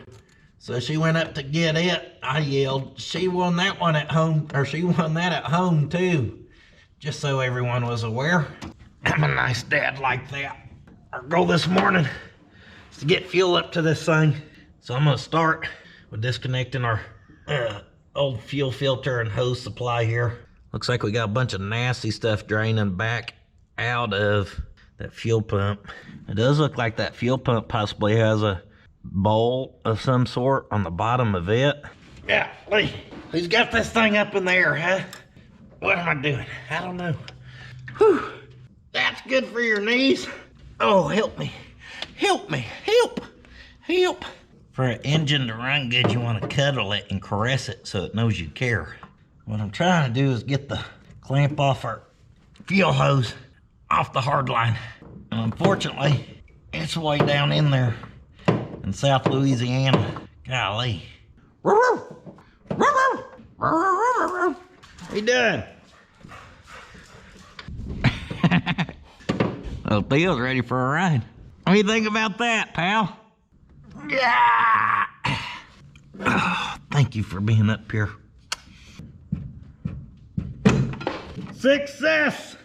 So she went up to get it. I yelled, she won that one at home, or she won that at home too. Just so everyone was aware. I'm a nice dad like that. Our goal this morning is to get fuel up to this thing. So I'm gonna start with disconnecting our old fuel filter and hose supply here. Looks like we got a bunch of nasty stuff draining back out of that fuel pump. It does look like that fuel pump possibly has a bowl of some sort on the bottom of it. Yeah, Lee, who's got this thing up in the air, huh? What am I doing? I don't know. Whew, that's good for your knees. Oh, help me. Help. For an engine to run good, you want to cuddle it and caress it so it knows you care. What I'm trying to do is get the clamp off our fuel hose off the hard line. And unfortunately, it's way down in there in South Louisiana. Golly. What you doing? Well, Theo's ready for a ride. What do you think about that, pal? Yeah. Oh, thank you for being up here. Success!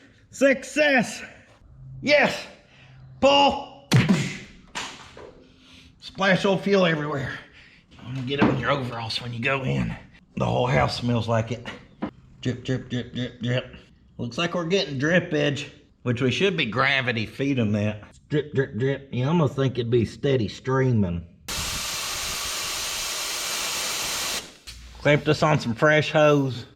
Yes! Pull! Splash old fuel everywhere. I'm gonna get it on your overalls when you go in. The whole house smells like it. Drip. Looks like we're getting drip edge, which we should be gravity feeding that. Drip. You almost think it'd be steady streaming. Clamp this on some fresh hose.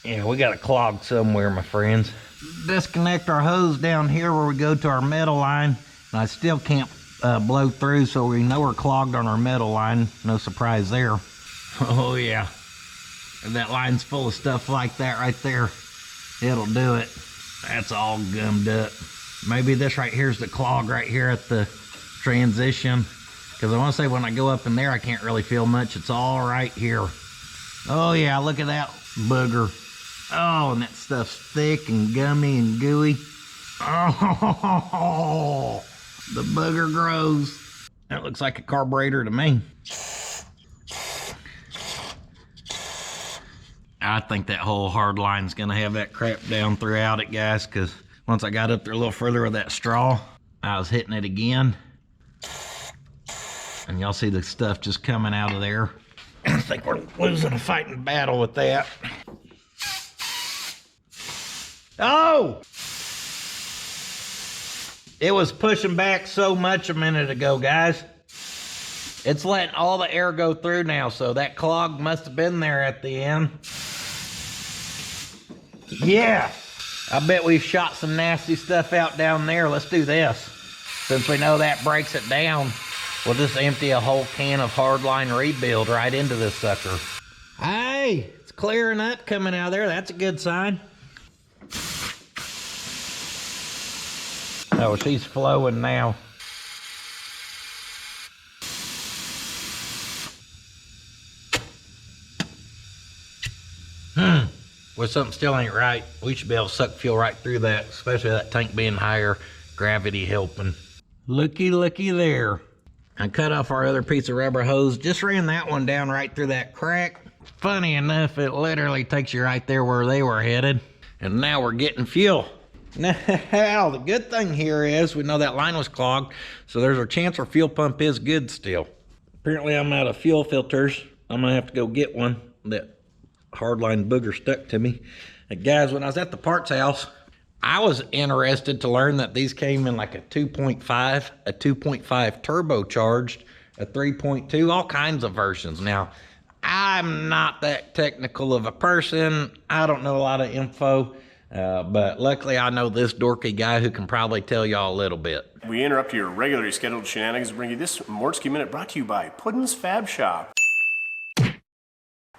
Yeah, we got a clog somewhere, my friends. Disconnect our hose down here where we go to our metal line. And I still can't blow through, so we know we're clogged on our metal line. No surprise there. Oh yeah. And that line's full of stuff like that right there. It'll do it. That's all gummed up. Maybe this right here is the clog right here at the transition. Because I want to say when I go up in there, I can't really feel much. It's all right here. Oh yeah, look at that booger. Oh, and that stuff's thick and gummy and gooey. Oh, the booger grows. That looks like a carburetor to me. I think that whole hard line's gonna have that crap down throughout it, guys, because once I got up there a little further with that straw, I was hitting it again. And y'all see the stuff just coming out of there. I think we're losing a fighting battle with that. Oh! It was pushing back so much a minute ago, guys. It's letting all the air go through now, so that clog must have been there at the end. Yeah, I bet we've shot some nasty stuff out down there. Let's do this. Since we know that breaks it down, we'll just empty a whole can of hardline rebuild right into this sucker. Hey, it's clearing up coming out of there. That's a good sign. Oh, she's flowing now. Well, something still ain't right. We should be able to suck fuel right through that, especially that tank being higher, gravity helping. Looky there. I cut off our other piece of rubber hose, just ran that one down right through that crack. Funny enough, it literally takes you right there where they were headed. And now we're getting fuel. Now, the good thing here is we know that line was clogged, so there's a chance our fuel pump is good still. Apparently I'm out of fuel filters. I'm gonna have to go get one. That hardline booger stuck to me. And guys, when I was at the parts house, I was interested to learn that these came in like a 2.5, a 2.5 turbocharged, a 3.2, all kinds of versions. Now, I'm not that technical of a person. I don't know a lot of info, but luckily I know this dorky guy who can probably tell y'all a little bit. We interrupt your regularly scheduled shenanigans to bring you this Mortsky Minute brought to you by puddins.fab.shop.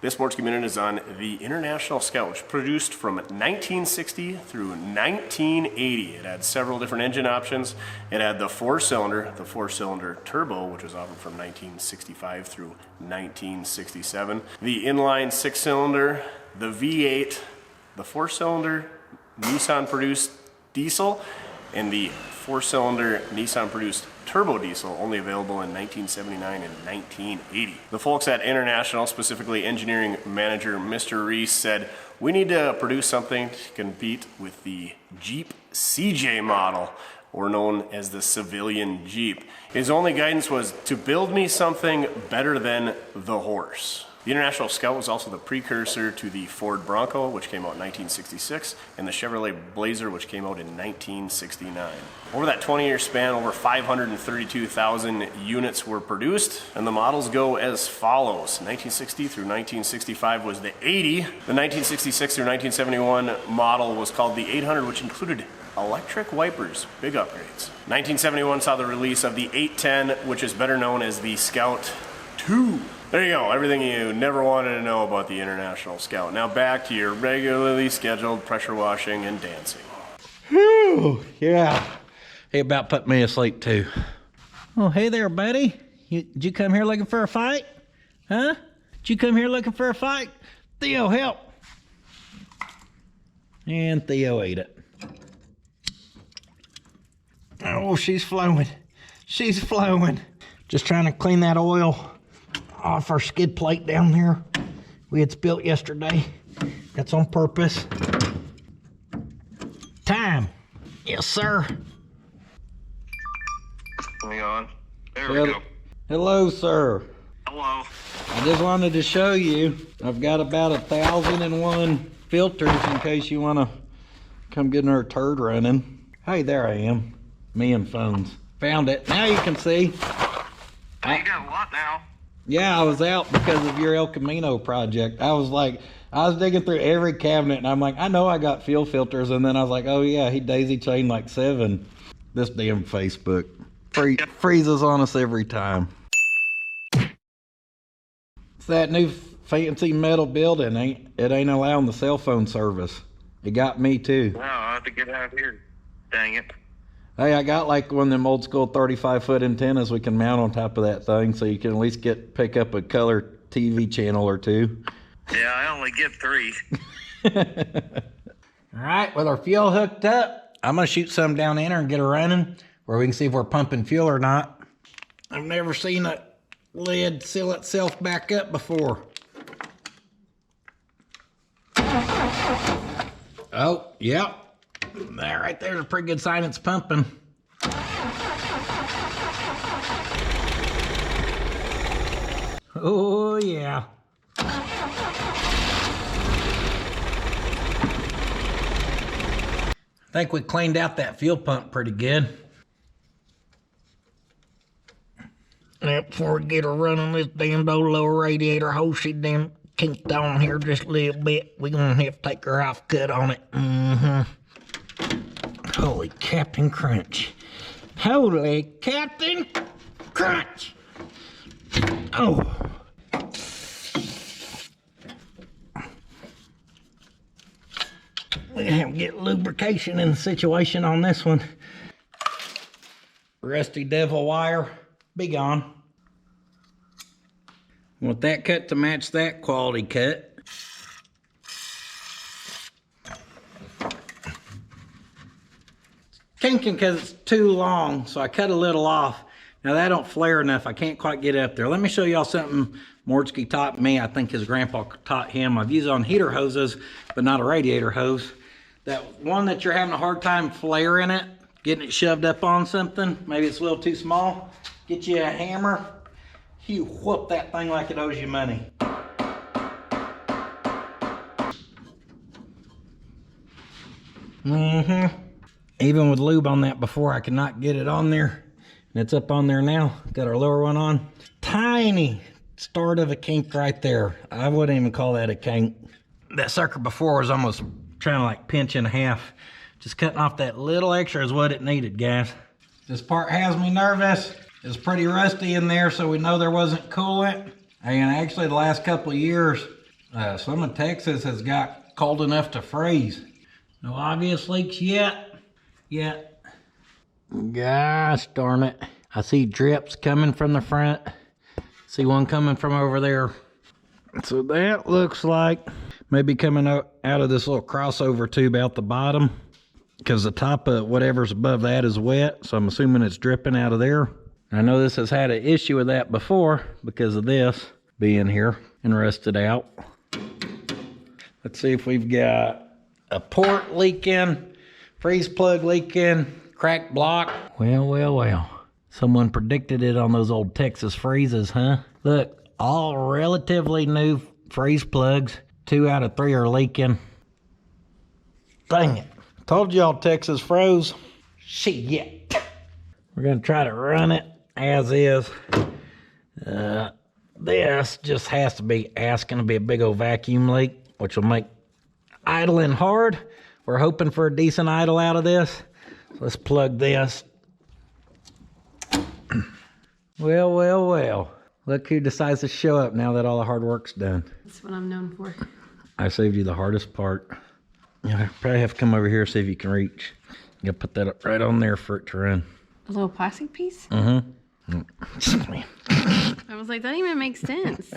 This Mortsky Minute is on the International Scout, which produced from 1960 through 1980. It had several different engine options. It had the four-cylinder turbo, which was offered from 1965 through 1967. The inline six-cylinder, the V8, the four-cylinder Nissan-produced diesel, and the four-cylinder Nissan-produced turbo diesel, only available in 1979 and 1980. The folks at International, specifically engineering manager Mr. Reese, said, "We need to produce something to compete with the Jeep CJ model, or known as the civilian Jeep." His only guidance was to build me something better than the horse. The International Scout was also the precursor to the Ford Bronco, which came out in 1966, and the Chevrolet Blazer, which came out in 1969. Over that 20-year span, over 532,000 units were produced, and the models go as follows. 1960 through 1965 was the 80. The 1966 through 1971 model was called the 800, which included electric wipers, big upgrades. 1971 saw the release of the 810, which is better known as the Scout 2. There you go, everything you never wanted to know about the International Scout. Now back to your regularly scheduled pressure washing and dancing. Whew, yeah. He about put me asleep too. Oh, hey there, buddy. Did you come here looking for a fight? Huh? Did you come here looking for a fight? Theo, help. And Theo ate it. Oh, she's flowing. She's flowing. Just trying to clean that oil off our skid plate down there we had spilt yesterday. That's on purpose. Time. Yes, sir. Hang on. There we go. Hello, sir. Hello. I just wanted to show you, I've got about 1,001 filters in case you want to come get our turd running. Hey, there I am. Me and phones. Found it. Now you can see. You got a lot now. Yeah, I was out because of your El Camino project. I was digging through every cabinet and I'm like, I know I got fuel filters. And then I was like, oh yeah, he daisy chained like 7. This damn Facebook freezes on us every time. It's that new fancy metal building. It ain't allowing the cell phone service. It got me too. No, I have to get out of here. Dang it. Hey, I got like one of them old school 35-foot antennas we can mount on top of that thing so you can at least pick up a color TV channel or 2. Yeah, I only get 3. All right, with our fuel hooked up, I'm gonna shoot some down in there and get her running where we can see if we're pumping fuel or not. I've never seen a lid seal itself back up before. Oh, yep. That right there's a pretty good sign it's pumping. Oh, yeah. I think we cleaned out that fuel pump pretty good. Now, before we get her running this damn old little radiator hose, she damn kinked on here just a little bit. We're gonna have to take her off cut on it. Holy Captain Crunch. Holy Captain Crunch. Oh. We're gonna have to get lubrication in the situation on this one. Rusty devil wire, be gone. Want that cut to match that quality cut. Kinking because it's too long, so I cut a little off. Now that don't flare enough, I can't quite get up there. Let me show y'all something Mordsky taught me. I think his grandpa taught him. I've used it on heater hoses, but not a radiator hose. That one that you're having a hard time flaring it, getting it shoved up on something, maybe it's a little too small, get you a hammer, you whoop that thing like it owes you money. Even with lube on that before, I could not get it on there. And it's up on there now. Got our lower one on. Tiny start of a kink right there. I wouldn't even call that a kink. That sucker before was almost trying to like pinch in half. Just cutting off that little extra is what it needed, guys. This part has me nervous. It's pretty rusty in there, so we know there wasn't coolant. And actually the last couple of years, some of Texas has got cold enough to freeze. No obvious leaks yet. Gosh darn it. I see drips coming from the front. See one coming from over there. So that looks like maybe coming out of this little crossover tube out the bottom, because the top of whatever's above that is wet. So I'm assuming it's dripping out of there. I know this has had an issue with that before because of this being here and rusted out. Let's see if we've got a port leaking, freeze plug leaking, cracked block. Well. Someone predicted it on those old Texas freezes, huh? Look, all relatively new freeze plugs. 2 out of 3 are leaking. Dang it. Told y'all Texas froze. Shit. We're gonna try to run it as is. This just has to be asking to be a big old vacuum leak, which will make idling hard. We're hoping for a decent idle out of this. So let's plug this. Well. Look who decides to show up now that all the hard work's done. That's what I'm known for. I saved you the hardest part. You probably have to come over here, see if you can reach. You gotta put that up right on there for it to run. A little plastic piece? Excuse me. I was like, that even makes sense.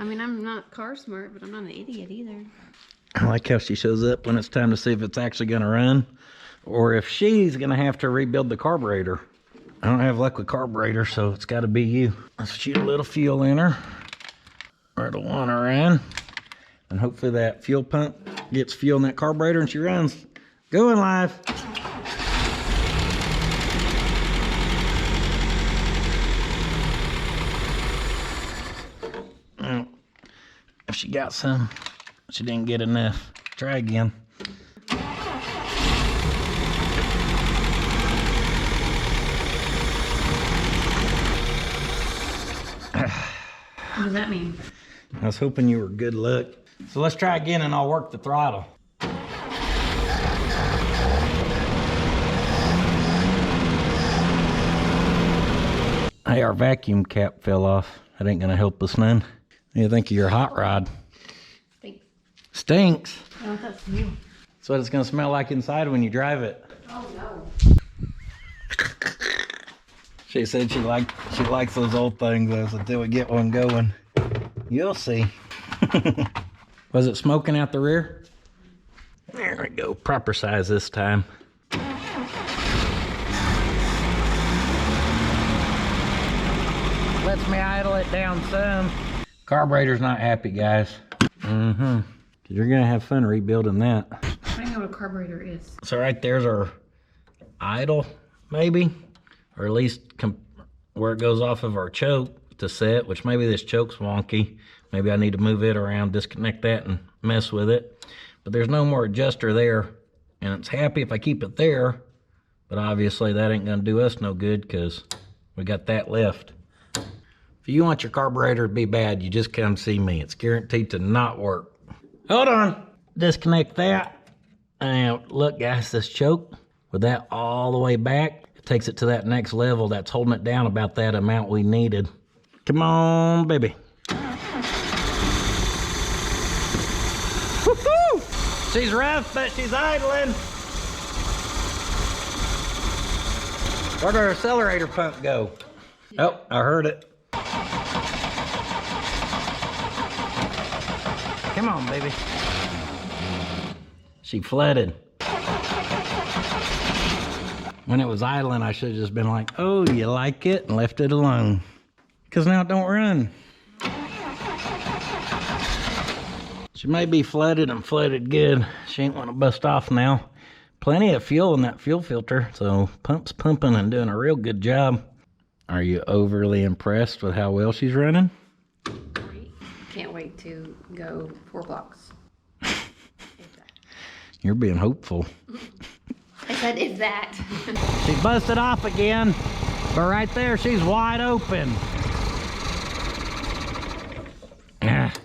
I mean, I'm not car smart, but I'm not an idiot either. I like how she shows up when it's time to see if it's actually gonna run, or if she's gonna have to rebuild the carburetor. I don't have luck with carburetor, so it's gotta be you. Let's shoot a little fuel in her. Right to want her in. And hopefully that fuel pump gets fuel in that carburetor and she runs. Going live. If she got some, she didn't get enough. Try again. What does that mean? I was hoping you were good luck. So let's try again and I'll work the throttle. Hey, our vacuum cap fell off. That ain't gonna help us none. What do you think of your hot rod? Stinks. Stinks? I don't want that smell. That's what it's gonna smell like inside when you drive it. Oh no. She said she likes those old things though, so until we get one going, you'll see. Was it smoking out the rear? There we go, proper size this time. Lets me idle it down some. Carburetor's not happy, guys. You're gonna have fun rebuilding that. I know what a carburetor is. So right there's our idle, maybe, or at least where it goes off of our choke to set, which maybe this choke's wonky. Maybe I need to move it around, disconnect that and mess with it. But there's no more adjuster there, and it's happy if I keep it there, but obviously that ain't gonna do us no good because we got that left. If you want your carburetor to be bad, you just come see me. It's guaranteed to not work. Hold on. Disconnect that. And look, guys, this choke, with that all the way back, it takes it to that next level. That's holding it down about that amount we needed. Come on, baby. Woo-hoo! She's rough, but she's idling. Where'd our accelerator pump go? Oh, I heard it. Come on, baby. She flooded. When it was idling, I should have just been like, oh, you like it? And left it alone. Because now it don't run. She may be flooded and flooded good. She ain't want to bust off now. Plenty of fuel in that fuel filter, so pump's pumping and doing a real good job. Are you overly impressed with how well she's running? Can't wait to go 4 blocks. You're being hopeful. I said, if that. She busted off again, but right there, she's wide open. At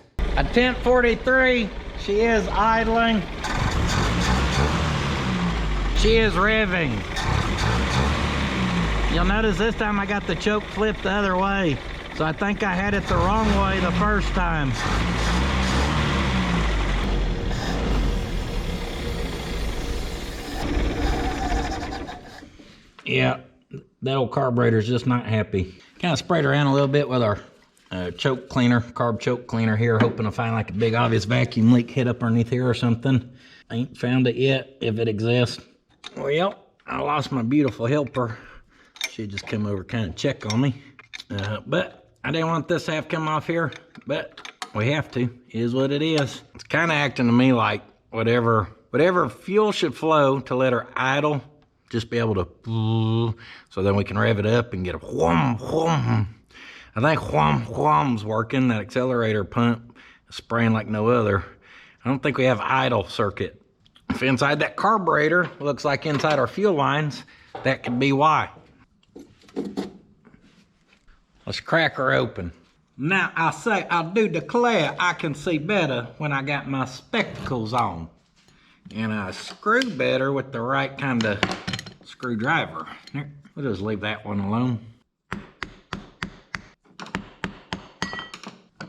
10:43, she is idling. She is revving. You'll notice this time I got the choke flipped the other way. So I think I had it the wrong way the first time. Yeah, that old carburetor's just not happy. Kind of sprayed around a little bit with our choke cleaner, carb choke cleaner here, hoping to find like a big obvious vacuum leak hid up underneath here or something. Ain't found it yet, if it exists. Well, I lost my beautiful helper. She just come over kind of check on me. But I didn't want this half come off here, but we have to. It is what it is. It's kind of acting to me like whatever fuel should flow to let her idle, just be able to, so then we can rev it up and get a whom, whum. I think whum, whum's working. That accelerator pump is spraying like no other. I don't think we have idle circuit. If inside that carburetor looks like inside our fuel lines, that could be why. Let's crack her open. Now I do declare I can see better when I got my spectacles on. And I screw better with the right kind of screwdriver. Here, we'll just leave that one alone.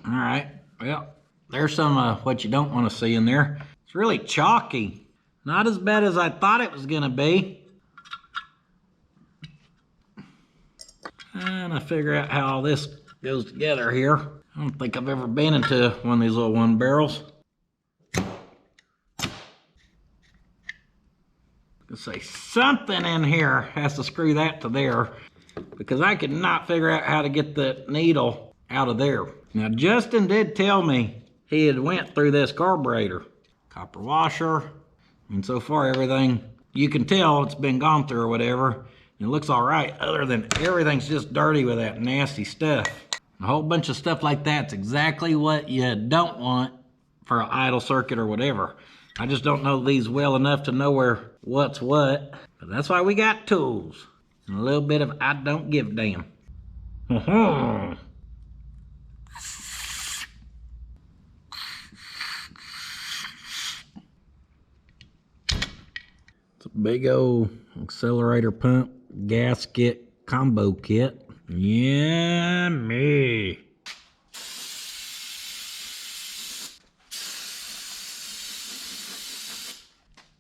All right, well, there's some what you don't want to see in there. It's really chalky. Not as bad as I thought it was gonna be. And I figure out how all this goes together here. I don't think I've ever been into one of these little 1-barrels. Say something in here has to screw that to there, because I could not figure out how to get the needle out of there. Now Justin did tell me he had went through this carburetor, copper washer, and so far everything, you can tell it's been gone through or whatever. It looks all right, other than everything's just dirty with that nasty stuff. A whole bunch of stuff like that's exactly what you don't want for an idle circuit or whatever. I just don't know these well enough to know what's what, but that's why we got tools. And a little bit of I don't give a damn. It's a big old accelerator pump gasket combo kit. Yeah, me.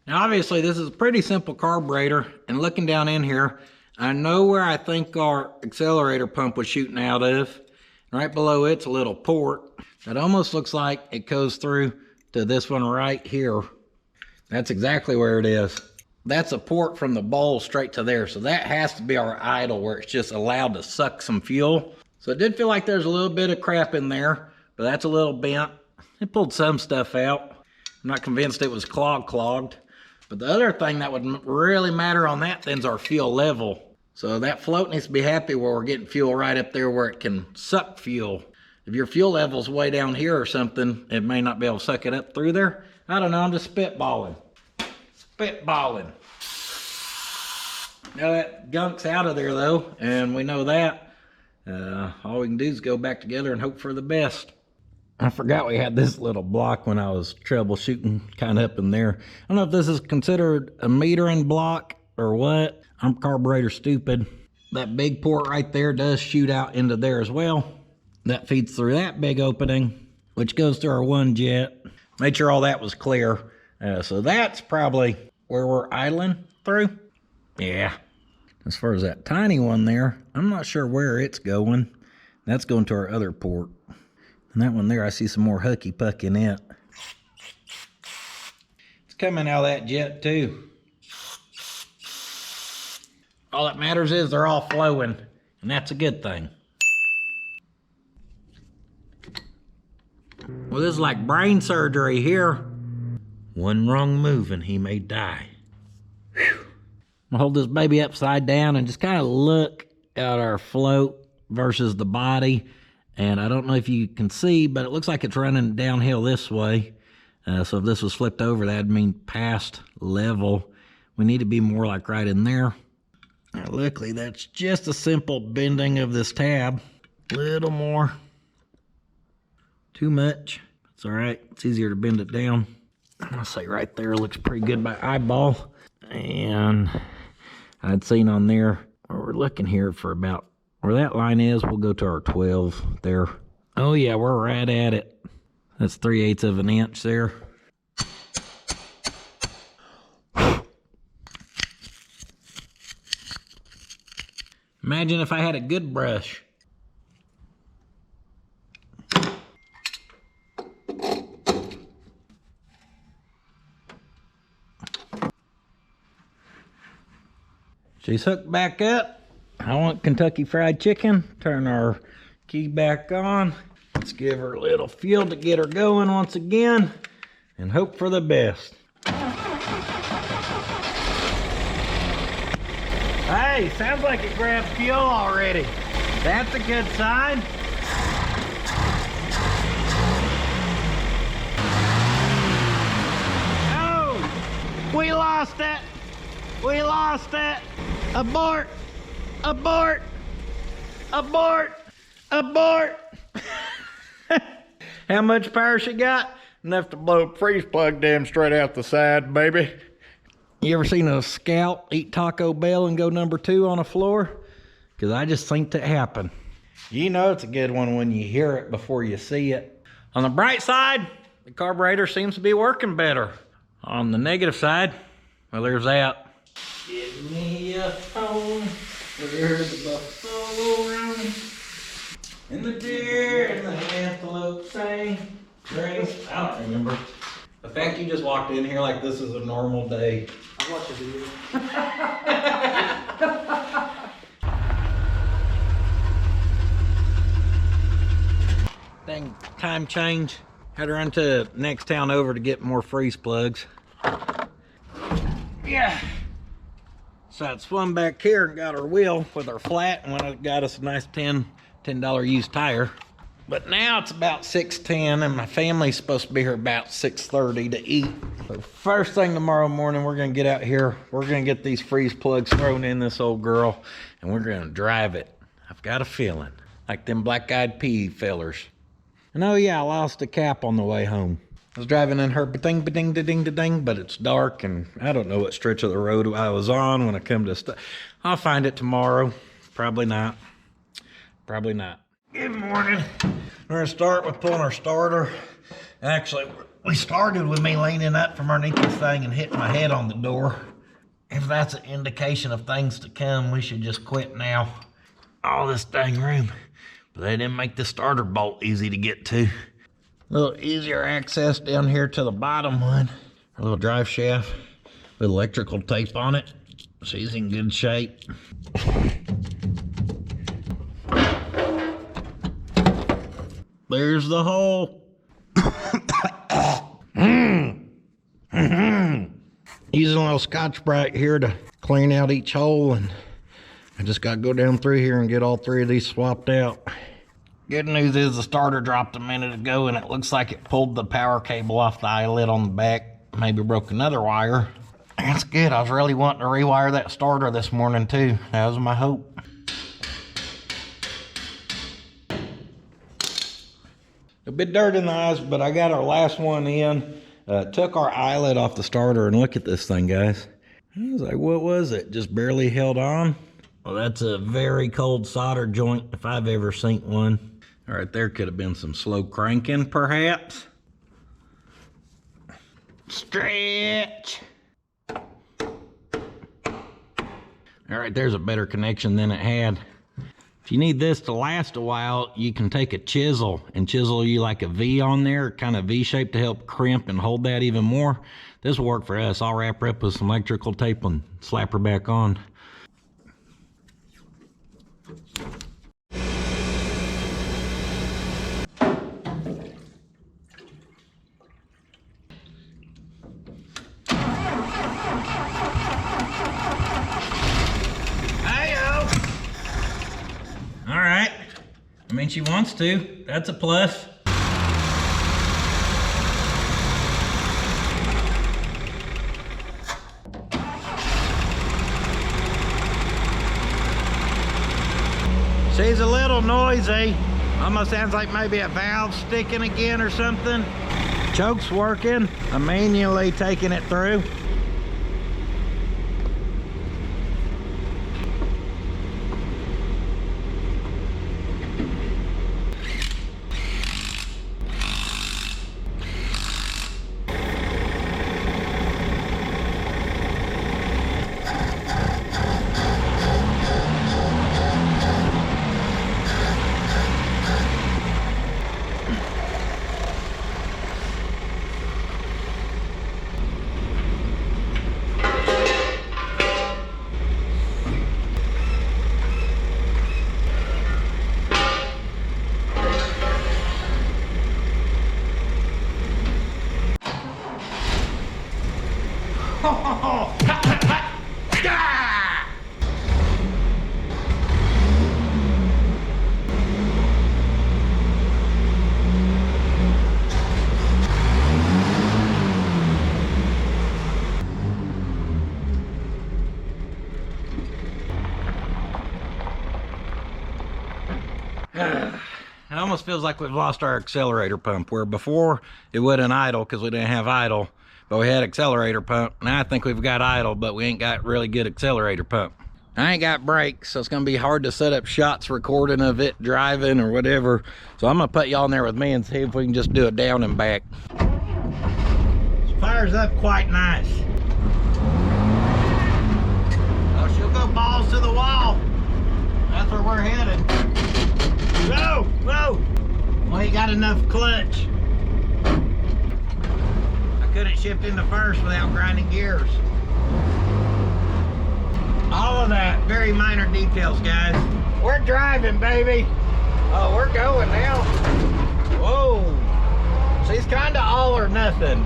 Now obviously this is a pretty simple carburetor, and looking down in here, I know where I think our accelerator pump was shooting out of. Right below it's a little port that almost looks like it goes through to this one right here. That's exactly where it is. That's a port from the bowl straight to there. So that has to be our idle, where it's just allowed to suck some fuel. So it did feel like there's a little bit of crap in there, but that's a little bent. It pulled some stuff out. I'm not convinced it was clogged, But the other thing that would really matter on that then's our fuel level. So that float needs to be happy where we're getting fuel right up there where it can suck fuel. If your fuel level's way down here or something, it may not be able to suck it up through there. I don't know, I'm just spitballing. Spitballing. Now that gunk's out of there though, and we know that. All we can do is go back together and hope for the best. I forgot we had this little block when I was troubleshooting kind of up in there. I don't know if this is considered a metering block or what. I'm carburetor stupid. That big port right there does shoot out into there as well. That feeds through that big opening, which goes to our one jet. Made sure all that was clear. So that's probably where we're idling through. Yeah. As far as that tiny one there, I'm not sure where it's going. That's going to our other port. And that one there, I see some more hucky puck in it. It's coming out of that jet too. All that matters is they're all flowing, and that's a good thing. Well, this is like brain surgery here. One wrong move and he may die. Whew. I'll hold this baby upside down and just kind of look at our float versus the body. And I don't know if you can see, but it looks like it's running downhill this way. So if this was flipped over, that'd mean past level. We need to be more like right in there. Now, luckily, that's just a simple bending of this tab. A little more. Too much. It's all right. It's easier to bend it down. I'm gonna say right there looks pretty good by eyeball. And I'd seen on there, where we're looking here for about where that line is, we'll go to our 12 there. Oh yeah, we're right at it. That's 3/8 of an inch there. Imagine if I had a good brush. She's hooked back up. I want Kentucky Fried Chicken. Turn our key back on. Let's give her a little fuel to get her going once again and hope for the best. Hey, sounds like it grabbed fuel already. That's a good sign. Oh, we lost it. We lost it. Abort. Abort! Abort! Abort! How much power she got? Enough to blow a freeze plug dam straight out the side, baby. You ever seen a scout eat Taco Bell and go number 2 on a floor? Because I just think that happened. You know it's a good one when you hear it before you see it. On the bright side, the carburetor seems to be working better. On the negative side, well, there's that. Give me a phone. Where's the buffalo running? And the deer and the antelope sang. Grace, I don't remember. The fact you just walked in here like this is a normal day. I watched a video. Dang, time change. Had to run to next town over to get more freeze plugs. Yeah. So I swung back here and got our wheel with our flat and went and got us a nice $10 used tire. But now it's about 6:10 and my family's supposed to be here about 6:30 to eat. So first thing tomorrow morning, we're gonna get out here. We're gonna get these freeze plugs thrown in this old girl and we're gonna drive it. I've got a feeling like them black-eyed pea fellers. And oh yeah, I lost a cap on the way home. I was driving in her ba-ding, but it's dark and I don't know what stretch of the road I was on when I come to I'll find it tomorrow. Probably not. Probably not. Good morning. We're gonna start with pulling our starter. Actually, we started with me leaning up from underneath this thing and hitting my head on the door. If that's an indication of things to come, we should just quit now. All this dang room. But they didn't make the starter bolt easy to get to. A little easier access down here to the bottom one. A little drive shaft with electrical tape on it. She's in good shape. There's the hole. Using little Scotch-Brite here to clean out each hole, and I just got to go down through here and get all 3 of these swapped out. Good news is the starter dropped a minute ago, and it looks like it pulled the power cable off the eyelet on the back. Maybe broke another wire. That's good. I was really wanting to rewire that starter this morning too. That was my hope. A bit dirt in the eyes, but I got our last one in. Took our eyelet off the starter, and look at this thing, guys. I was like, what was it? Just barely held on. Well, that's a very cold solder joint if I've ever seen one. All right, there could have been some slow cranking, perhaps. Stretch. All right, there's a better connection than it had. If you need this to last a while, you can take a chisel and chisel you like a V on there, kind of V shape, to help crimp and hold that even more. This will work for us. I'll wrap her up with some electrical tape and slap her back on. All right. I mean, she wants to. That's a plus. She's a little noisy. Almost sounds like maybe a valve sticking again or something. Choke's working. I'm manually taking it through. It almost feels like we've lost our accelerator pump, where before it wouldn't idle because we didn't have idle, but we had accelerator pump. Now I think we've got idle, but we ain't got really good accelerator pump. I ain't got brakes, so it's gonna be hard to set up shots recording of it driving or whatever. So I'm gonna put y'all in there with me and see if we can just do a down and back. She fires up quite nice. Oh, she'll go balls to the wall. That's where we're headed. Whoa, whoa. Well, you got enough clutch. I couldn't shift into first without grinding gears. All of that, very minor details, guys. We're driving, baby. Oh, we're going now. Whoa. She's kind of all or nothing.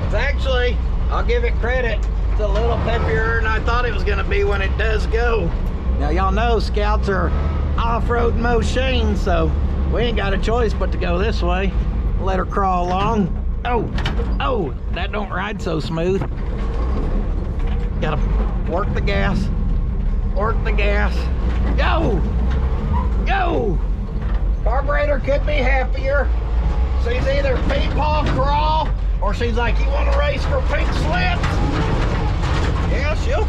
It's actually, I'll give it credit, it's a little peppier than I thought it was gonna be when it does go. Now, y'all know Scouts are off-road machines, so we ain't got a choice but to go this way. Let her crawl along. Oh, oh, that don't ride so smooth. Gotta work the gas, work the gas. Go, go. Carburetor could be happier. She's either peepaw crawl, or she's like, you wanna race for pink slips? Yeah, she'll,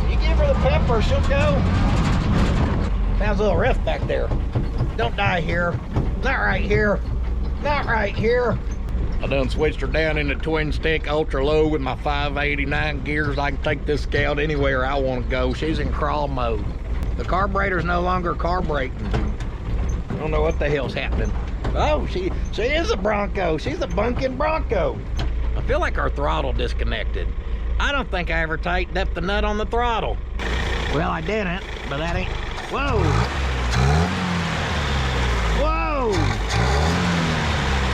you give her the pepper, she'll go. Sounds a little rough back there. Don't die here. Not right here. Not right here. I done switched her down into twin stick ultra low with my 589 gears. I can take this Scout anywhere I want to go. She's in crawl mode. The carburetor's no longer carbureting. I don't know what the hell's happening. Oh, she is a Bronco. She's a bunking Bronco. I feel like our throttle disconnected. I don't think I ever tightened up the nut on the throttle. Well, I didn't, but that ain't, whoa. Whoa.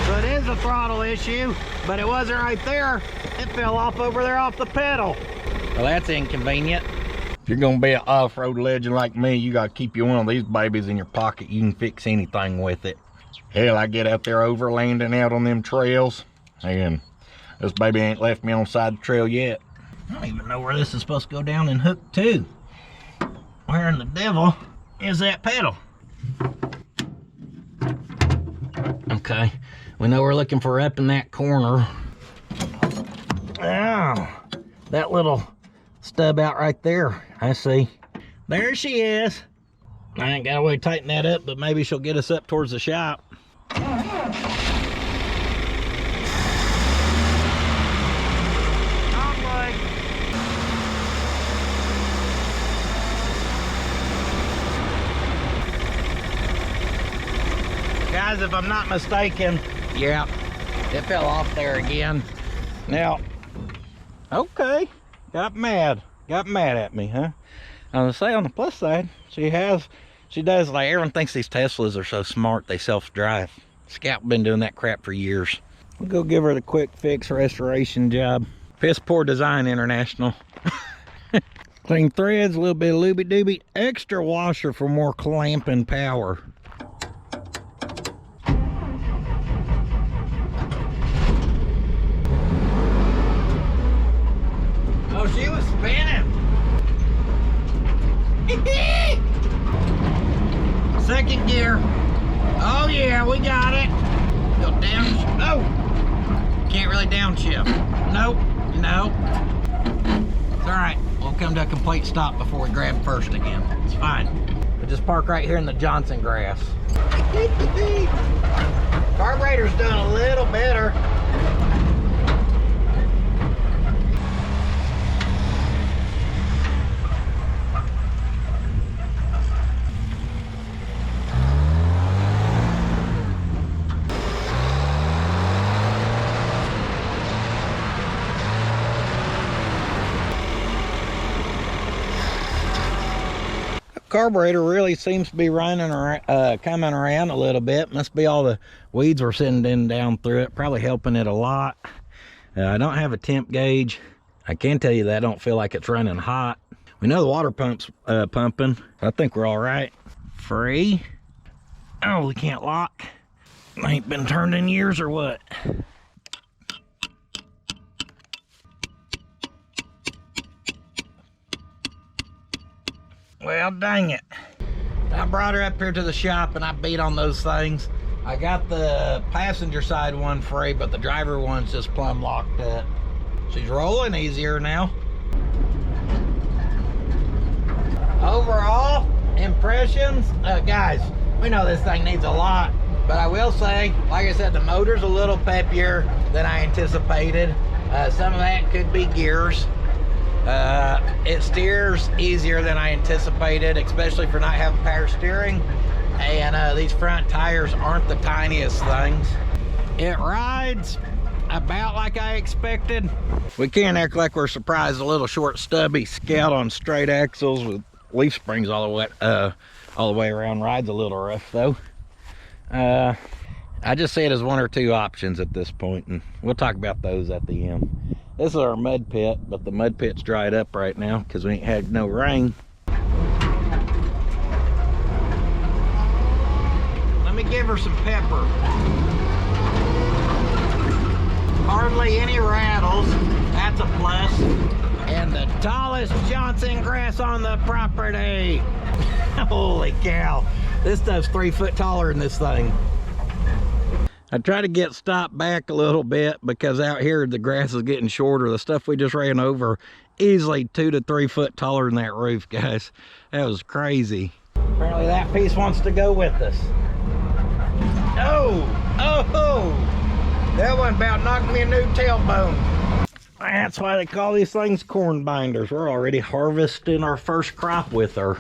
So it is a throttle issue, but it wasn't right there. It fell off over there off the pedal. Well, that's inconvenient. If you're gonna be an off-road legend like me, you gotta keep you one of these babies in your pocket. You can fix anything with it. Hell, I get out there overlanding out on them trails, and this baby ain't left me on the side of the trail yet. I don't even know where this is supposed to go down and hook to. Where in the devil is that pedal? Okay, we know we're looking for up in that corner. Oh, that little stub out right there. I see. There she is. I ain't got a way to tighten that up, but maybe she'll get us up towards the shop. Guys, if I'm not mistaken, yeah, it fell off there again. Now, okay, got mad at me, huh? I was gonna say, on the plus side, she does, like, everyone thinks these Teslas are so smart, they self-drive. Scout been doing that crap for years. We'll go give her the quick fix restoration job. Piss poor design, International. Clean threads, a little bit of looby-dooby, extra washer for more clamping power. Oh, she was spinning. Second gear. Oh yeah, we got it. Go down. Oh, can't really downshift. Nope, nope. It's all right. We'll come to a complete stop before we grab first again. It's fine. We'll just park right here in the Johnson grass. Carburetor's doing a little better. Carburetor really seems to be running around, coming around a little bit. Must be all the weeds we're sending down through it, probably helping it a lot. I don't have a temp gauge. I can tell you that I don't feel like it's running hot. We know the water pump's pumping. I think we're all right. Free. Oh, we can't lock. Ain't been turned in years or what? Well, dang it. I brought her up here to the shop and I beat on those things. I got the passenger side one free, but the driver one's just plumb locked up. She's rolling easier now. Overall, impressions? Guys, we know this thing needs a lot, but I will say, like I said, the motor's a little peppier than I anticipated. Some of that could be gears. It steers easier than I anticipated, especially for not having power steering. And these front tires aren't the tiniest things. It rides about like I expected. We can't act like we're surprised. A little short stubby Scout on straight axles with leaf springs all the way around rides a little rough though. I just see it as one or two options at this point, and we'll talk about those at the end. This is our mud pit, but the mud pit's dried up right now because we ain't had no rain. Let me give her some pepper. Hardly any rattles, that's a plus. And the tallest Johnson grass on the property. Holy cow, this stuff's 3 foot taller than this thing. I try to get stopped back a little bit because out here the grass is getting shorter. The stuff we just ran over, easily 2 to 3 foot taller than that roof, guys. That was crazy. Apparently that piece wants to go with us. Oh, that one about knocked me a new tailbone. That's why they call these things corn binders. We're already harvesting our first crop with her.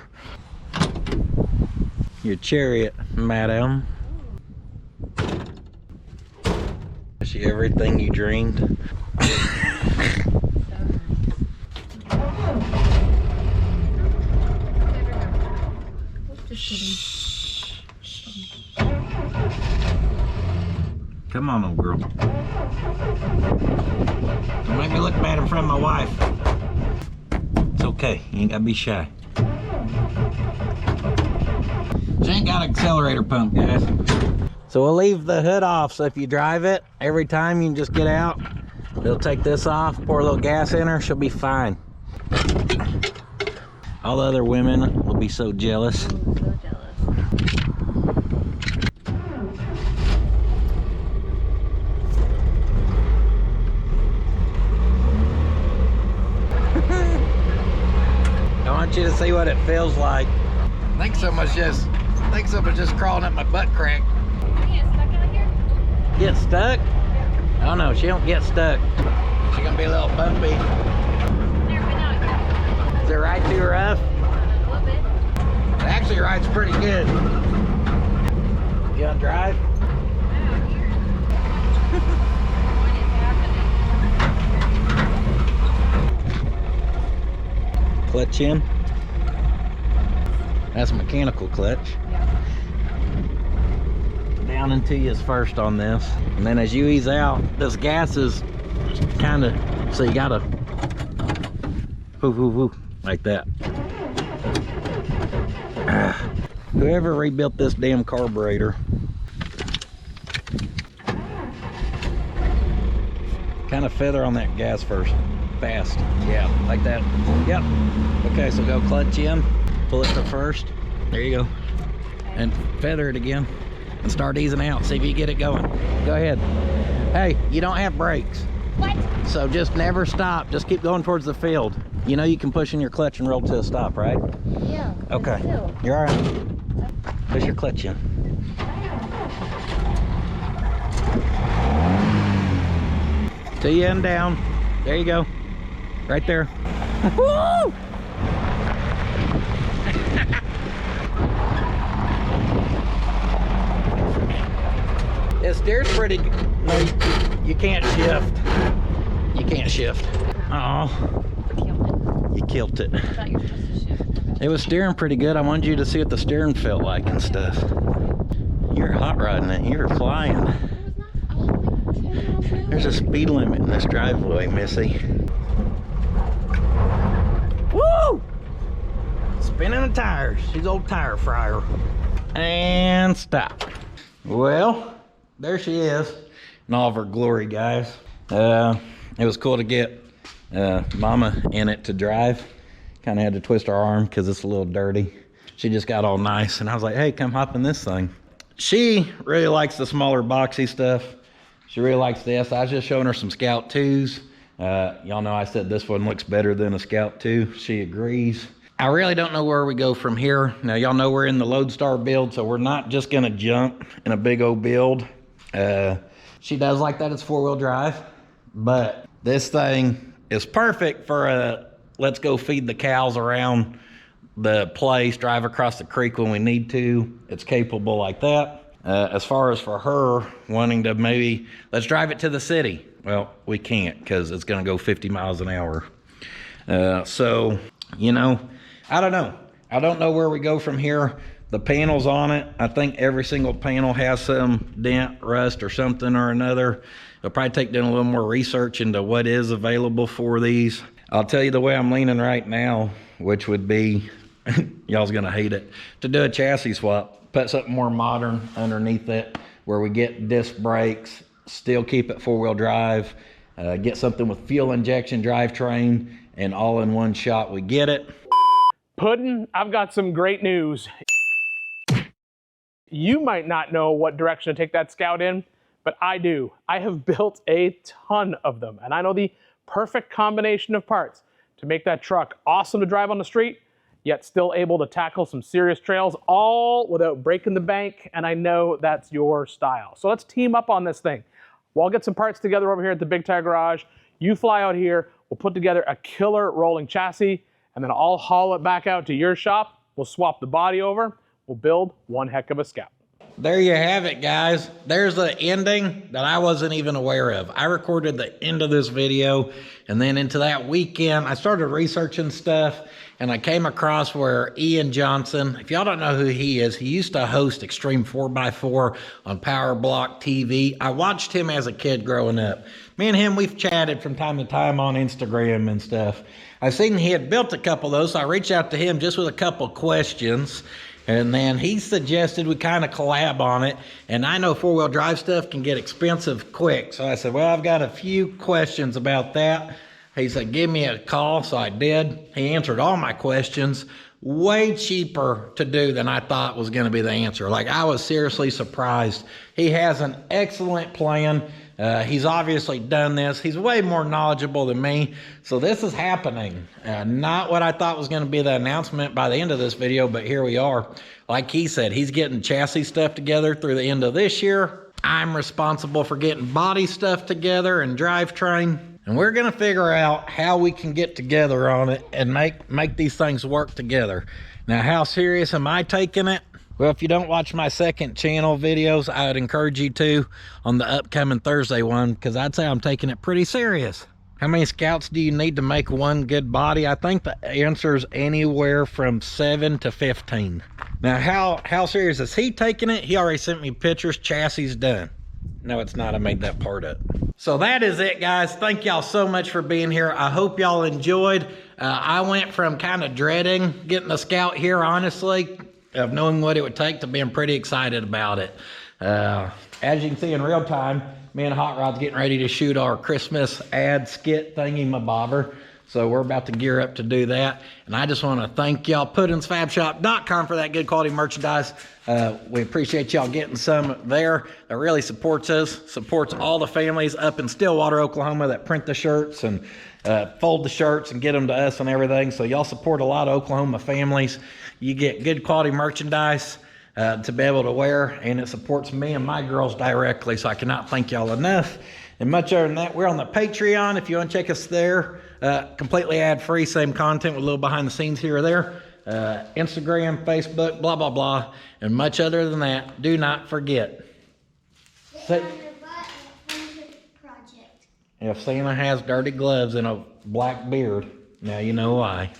Your chariot, madam. Is she everything you dreamed? Come on, old girl. Don't make me look bad in front of my wife. It's okay. You ain't gotta be shy. She ain't got an accelerator pump, guys. So we'll leave the hood off, so if you drive it, every time you can just get out, it'll take this off, pour a little gas in her, she'll be fine. All the other women will be so jealous. So jealous. I want you to see what it feels like. I think someone's just crawling up my butt crack. Get stuck? Oh no, she don't get stuck. She's gonna be a little bumpy. Is it ride too rough? A little bit. It actually rides pretty good. You wanna drive? Clutch in. That's a mechanical clutch. Down into you is first on this, and then as you ease out, this gas is kind of, so you gotta woo, woo, woo, like that. Whoever rebuilt this damn carburetor kind of feather on that gas first, fast, yeah, like that. Yep. Okay, so go clutch in, pull it to first, there you go, and feather it again. And start easing out, see if you get it going. Go ahead. Hey, you don't have brakes. What? So just never stop, just keep going towards the field. You know you can push in your clutch and roll to a stop, right? Yeah. Okay, you're all right. Push your clutch in. Till you end down. There you go. Right there. Woo! It steers pretty good. No, you can't shift. You can't shift. Oh, you killed it. It was steering pretty good. I wanted you to see what the steering felt like and stuff. You're hot rodding it. You're flying. There's a speed limit in this driveway, Missy. Woo! Spinning the tires. She's old tire fryer. And stop. Well, there she is in all of her glory, guys. It was cool to get Mama in it to drive. Kind of had to twist her arm because it's a little dirty. She just got all nice, and I was like, hey, come hop in this thing. She really likes the smaller boxy stuff. She really likes this. I was just showing her some Scout 2s. Y'all know I said this one looks better than a Scout 2. She agrees. I really don't know where we go from here. Now, y'all know we're in the Lodestar build, so we're not just gonna jump in a big old build. She does like that it's 4-wheel drive, but this thing is perfect for a let's go feed the cows around the place, drive across the creek when we need to. It's capable like that. As far as for her wanting to maybe, let's drive it to the city. Well, we can't because it's gonna go 50 miles an hour. So, you know, I don't know. I don't know where we go from here. The panels on it, I think every single panel has some dent, rust, or something or another. It'll probably take doing a little more research into what is available for these. I'll tell you the way I'm leaning right now, which would be, y'all's gonna hate it, to do a chassis swap. Put something more modern underneath it where we get disc brakes, still keep it 4-wheel drive, get something with fuel injection drivetrain, and all in one shot we get it. Puddin', I've got some great news. You might not know what direction to take that Scout in, but I do. I have built a ton of them, and I know the perfect combination of parts to make that truck awesome to drive on the street, yet still able to tackle some serious trails, all without breaking the bank, and I know that's your style. So let's team up on this thing. We'll get some parts together over here at the Big Tire Garage. You fly out here, we'll put together a killer rolling chassis, and then I'll haul it back out to your shop. We'll swap the body over. We'll build one heck of a Scout. there you have it, guys. There's the ending that I wasn't even aware of. I recorded the end of this video, and then into that weekend, I started researching stuff, and I came across where Ian Johnson, if y'all don't know who he is, he used to host Extreme 4x4 on Power Block TV. I watched him as a kid growing up. Me and him, we've chatted from time to time on Instagram and stuff. I seen he had built a couple of those, so I reached out to him just with a couple questions. And then he suggested we kind of collab on it. And I know four-wheel drive stuff can get expensive quick. So I said, well, I've got a few questions about that. He said, give me a call. So I did. He answered all my questions. Way cheaper to do than I thought was going to be the answer. Like, I was seriously surprised. He has an excellent plan. He's obviously done this. He's way more knowledgeable than me. So this is happening. Not what I thought was going to be the announcement by the end of this video, but here we are. Like he said, he's getting chassis stuff together through the end of this year. I'm responsible for getting body stuff together and drivetrain. And we're going to figure out how we can get together on it and make these things work together. Now, how serious am I taking it? Well, if you don't watch my second channel videos, I would encourage you to on the upcoming Thursday one, because I'd say I'm taking it pretty serious. How many scouts do you need to make one good body? I think the answer is anywhere from 7 to 15. Now, how serious is he taking it? He already sent me pictures, chassis done. No, it's not. I made that part up. So that is it, guys. Thank y'all so much for being here. I hope y'all enjoyed. I went from kind of dreading getting a Scout here, honestly, of knowing what it would take, to being pretty excited about it. As you can see in real time, me and Hot Rod's getting ready to shoot our Christmas ad skit thingy-mabobber. So we're about to gear up to do that. And I just want to thank y'all, puddins.fab.shop for that good quality merchandise. We appreciate y'all getting some there. That really supports us, supports all the families up in Stillwater, Oklahoma that print the shirts and fold the shirts and get them to us and everything. So y'all support a lot of Oklahoma families. You get good quality merchandise to be able to wear, and it supports me and my girls directly. So I cannot thank y'all enough. And much other than that, we're on the Patreon. If you want to check us there, completely ad-free, same content with a little behind the scenes here or there. Instagram, Facebook, blah, blah, blah. And much other than that, do not forget. If Santa has dirty gloves and a black beard, now you know why.